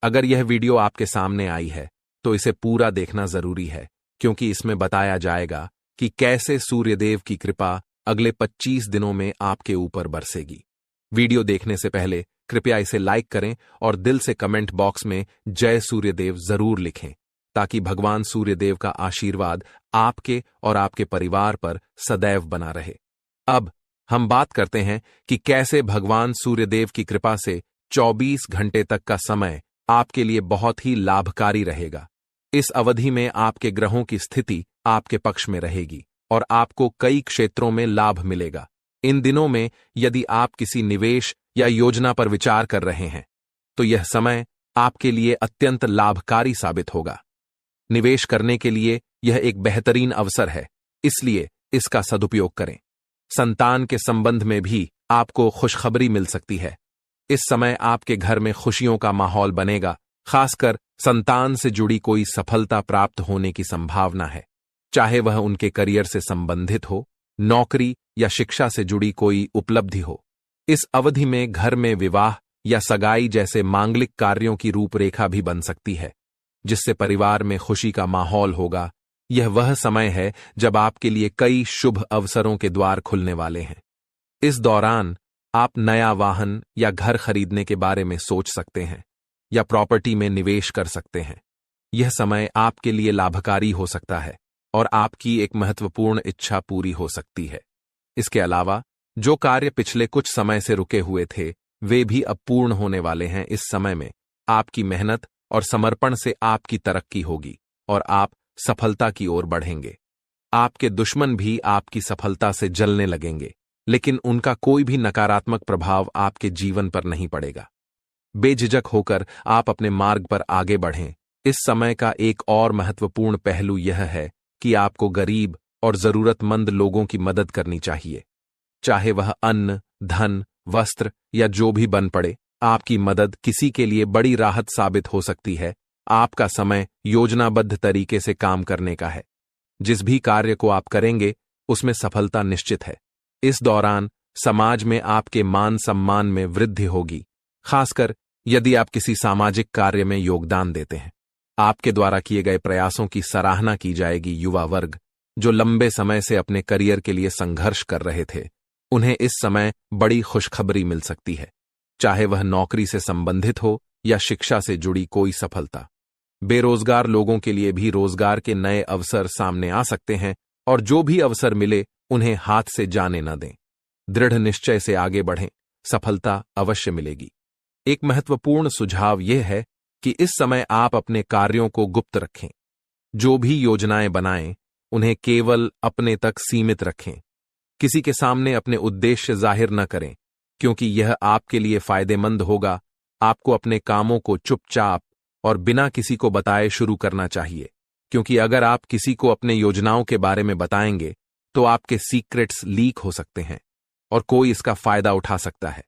अगर यह वीडियो आपके सामने आई है तो इसे पूरा देखना जरूरी है, क्योंकि इसमें बताया जाएगा कि कैसे सूर्यदेव की कृपा अगले 25 दिनों में आपके ऊपर बरसेगी। वीडियो देखने से पहले कृपया इसे लाइक करें और दिल से कमेंट बॉक्स में जय सूर्यदेव जरूर लिखें, ताकि भगवान सूर्यदेव का आशीर्वाद आपके और आपके परिवार पर सदैव बना रहे। अब हम बात करते हैं कि कैसे भगवान सूर्यदेव की कृपा से 24 घंटे तक का समय आपके लिए बहुत ही लाभकारी रहेगा। इस अवधि में आपके ग्रहों की स्थिति आपके पक्ष में रहेगी और आपको कई क्षेत्रों में लाभ मिलेगा। इन दिनों में यदि आप किसी निवेश या योजना पर विचार कर रहे हैं तो यह समय आपके लिए अत्यंत लाभकारी साबित होगा। निवेश करने के लिए यह एक बेहतरीन अवसर है, इसलिए इसका सदुपयोग करें। संतान के संबंध में भी आपको खुशखबरी मिल सकती है। इस समय आपके घर में खुशियों का माहौल बनेगा, खासकर संतान से जुड़ी कोई सफलता प्राप्त होने की संभावना है। चाहे वह उनके करियर से संबंधित हो, नौकरी या शिक्षा से जुड़ी कोई उपलब्धि हो। इस अवधि में घर में विवाह या सगाई जैसे मांगलिक कार्यों की रूपरेखा भी बन सकती है, जिससे परिवार में खुशी का माहौल होगा। यह वह समय है जब आपके लिए कई शुभ अवसरों के द्वार खुलने वाले हैं। इस दौरान आप नया वाहन या घर खरीदने के बारे में सोच सकते हैं या प्रॉपर्टी में निवेश कर सकते हैं। यह समय आपके लिए लाभकारी हो सकता है और आपकी एक महत्वपूर्ण इच्छा पूरी हो सकती है। इसके अलावा जो कार्य पिछले कुछ समय से रुके हुए थे, वे भी अब पूर्ण होने वाले हैं। इस समय में आपकी मेहनत और समर्पण से आपकी तरक्की होगी और आप सफलता की ओर बढ़ेंगे। आपके दुश्मन भी आपकी सफलता से जलने लगेंगे, लेकिन उनका कोई भी नकारात्मक प्रभाव आपके जीवन पर नहीं पड़ेगा। बेझिझक होकर आप अपने मार्ग पर आगे बढ़ें। इस समय का एक और महत्वपूर्ण पहलू यह है कि आपको गरीब और जरूरतमंद लोगों की मदद करनी चाहिए। चाहे वह अन्न, धन, वस्त्र या जो भी बन पड़े, आपकी मदद किसी के लिए बड़ी राहत साबित हो सकती है। आपका समय योजनाबद्ध तरीके से काम करने का है। जिस भी कार्य को आप करेंगे, उसमें सफलता निश्चित है। इस दौरान समाज में आपके मान सम्मान में वृद्धि होगी, खासकर यदि आप किसी सामाजिक कार्य में योगदान देते हैं। आपके द्वारा किए गए प्रयासों की सराहना की जाएगी। युवा वर्ग जो लंबे समय से अपने करियर के लिए संघर्ष कर रहे थे, उन्हें इस समय बड़ी खुशखबरी मिल सकती है, चाहे वह नौकरी से संबंधित हो या शिक्षा से जुड़ी कोई सफलता। बेरोजगार लोगों के लिए भी रोजगार के नए अवसर सामने आ सकते हैं और जो भी अवसर मिले उन्हें हाथ से जाने न दें। दृढ़ निश्चय से आगे बढ़ें, सफलता अवश्य मिलेगी। एक महत्वपूर्ण सुझाव यह है कि इस समय आप अपने कार्यों को गुप्त रखें। जो भी योजनाएं बनाएं, उन्हें केवल अपने तक सीमित रखें। किसी के सामने अपने उद्देश्य जाहिर न करें, क्योंकि यह आपके लिए फायदेमंद होगा। आपको अपने कामों को चुपचाप और बिना किसी को बताए शुरू करना चाहिए, क्योंकि अगर आप किसी को अपने योजनाओं के बारे में बताएंगे तो आपके सीक्रेट्स लीक हो सकते हैं और कोई इसका फायदा उठा सकता है।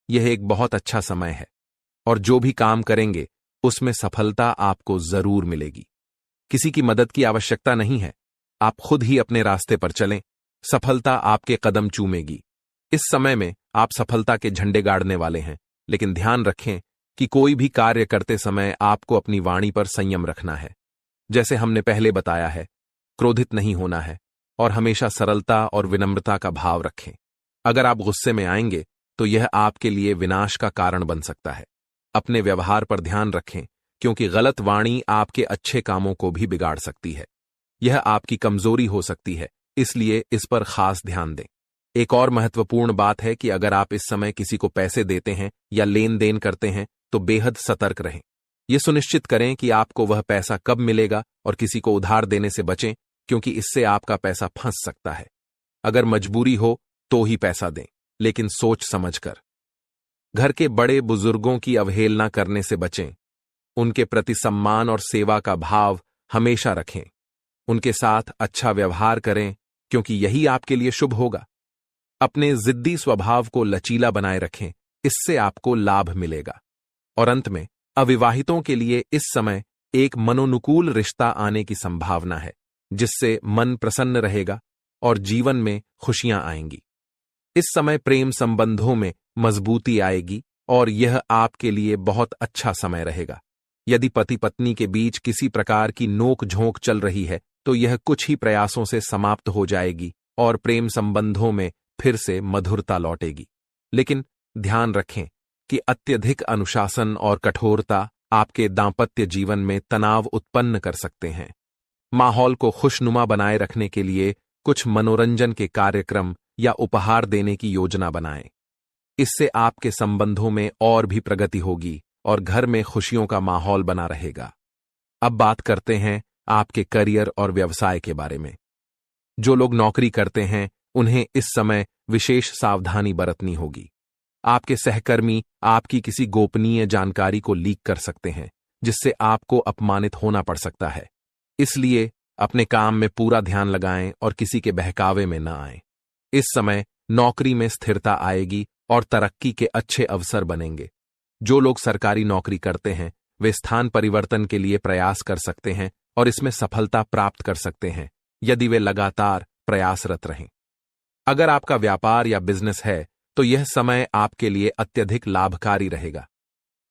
यह एक बहुत अच्छा समय है और जो भी काम करेंगे उसमें सफलता आपको जरूर मिलेगी। किसी की मदद की आवश्यकता नहीं है, आप खुद ही अपने रास्ते पर चलें, सफलता आपके कदम चूमेगी। इस समय में आप सफलता के झंडे गाड़ने वाले हैं, लेकिन ध्यान रखें कि कोई भी कार्य करते समय आपको अपनी वाणी पर संयम रखना है। जैसे हमने पहले बताया है, क्रोधित नहीं होना है और हमेशा सरलता और विनम्रता का भाव रखें। अगर आप गुस्से में आएंगे तो यह आपके लिए विनाश का कारण बन सकता है। अपने व्यवहार पर ध्यान रखें, क्योंकि गलत वाणी आपके अच्छे कामों को भी बिगाड़ सकती है। यह आपकी कमजोरी हो सकती है, इसलिए इस पर खास ध्यान दें। एक और महत्वपूर्ण बात है कि अगर आप इस समय किसी को पैसे देते हैं या लेन देन करते हैं तो बेहद सतर्क रहें। यह सुनिश्चित करें कि आपको वह पैसा कब मिलेगा और किसी को उधार देने से बचें, क्योंकि इससे आपका पैसा फंस सकता है। अगर मजबूरी हो तो ही पैसा दें, लेकिन सोच समझकर। घर के बड़े बुजुर्गों की अवहेलना करने से बचें। उनके प्रति सम्मान और सेवा का भाव हमेशा रखें। उनके साथ अच्छा व्यवहार करें, क्योंकि यही आपके लिए शुभ होगा। अपने जिद्दी स्वभाव को लचीला बनाए रखें, इससे आपको लाभ मिलेगा। और अंत में अविवाहितों के लिए इस समय एक मनोनुकूल रिश्ता आने की संभावना है, जिससे मन प्रसन्न रहेगा और जीवन में खुशियां आएंगी। इस समय प्रेम संबंधों में मजबूती आएगी और यह आपके लिए बहुत अच्छा समय रहेगा। यदि पति पत्नी के बीच किसी प्रकार की नोक झोंक चल रही है तो यह कुछ ही प्रयासों से समाप्त हो जाएगी और प्रेम संबंधों में फिर से मधुरता लौटेगी। लेकिन ध्यान रखें कि अत्यधिक अनुशासन और कठोरता आपके दांपत्य जीवन में तनाव उत्पन्न कर सकते हैं। माहौल को खुशनुमा बनाए रखने के लिए कुछ मनोरंजन के कार्यक्रम या उपहार देने की योजना बनाएं। इससे आपके संबंधों में और भी प्रगति होगी और घर में खुशियों का माहौल बना रहेगा। अब बात करते हैं आपके करियर और व्यवसाय के बारे में। जो लोग नौकरी करते हैं, उन्हें इस समय विशेष सावधानी बरतनी होगी। आपके सहकर्मी आपकी किसी गोपनीय जानकारी को लीक कर सकते हैं, जिससे आपको अपमानित होना पड़ सकता है। इसलिए अपने काम में पूरा ध्यान लगाएं और किसी के बहकावे में न आएं। इस समय नौकरी में स्थिरता आएगी और तरक्की के अच्छे अवसर बनेंगे। जो लोग सरकारी नौकरी करते हैं वे स्थान परिवर्तन के लिए प्रयास कर सकते हैं और इसमें सफलता प्राप्त कर सकते हैं यदि वे लगातार प्रयासरत रहें। अगर आपका व्यापार या बिजनेस है तो यह समय आपके लिए अत्यधिक लाभकारी रहेगा।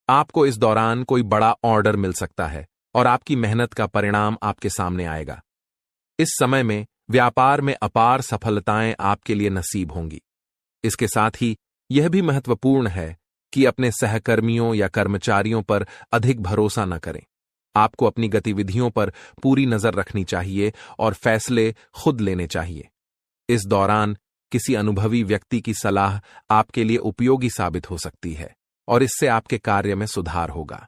आपको इस दौरान कोई बड़ा ऑर्डर मिल सकता है और आपकी मेहनत का परिणाम आपके सामने आएगा। इस समय में व्यापार में अपार सफलताएं आपके लिए नसीब होंगी। इसके साथ ही यह भी महत्वपूर्ण है कि अपने सहकर्मियों या कर्मचारियों पर अधिक भरोसा न करें। आपको अपनी गतिविधियों पर पूरी नजर रखनी चाहिए और फैसले खुद लेने चाहिए। इस दौरान किसी अनुभवी व्यक्ति की सलाह आपके लिए उपयोगी साबित हो सकती है और इससे आपके कार्य में सुधार होगा।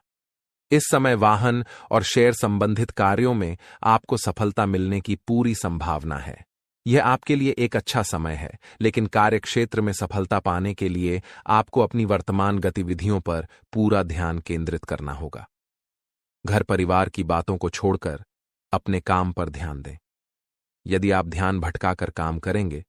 इस समय वाहन और शेयर संबंधित कार्यों में आपको सफलता मिलने की पूरी संभावना है। यह आपके लिए एक अच्छा समय है, लेकिन कार्यक्षेत्र में सफलता पाने के लिए आपको अपनी वर्तमान गतिविधियों पर पूरा ध्यान केंद्रित करना होगा। घर परिवार की बातों को छोड़कर अपने काम पर ध्यान दें। यदि आप ध्यान भटकाकर काम करेंगे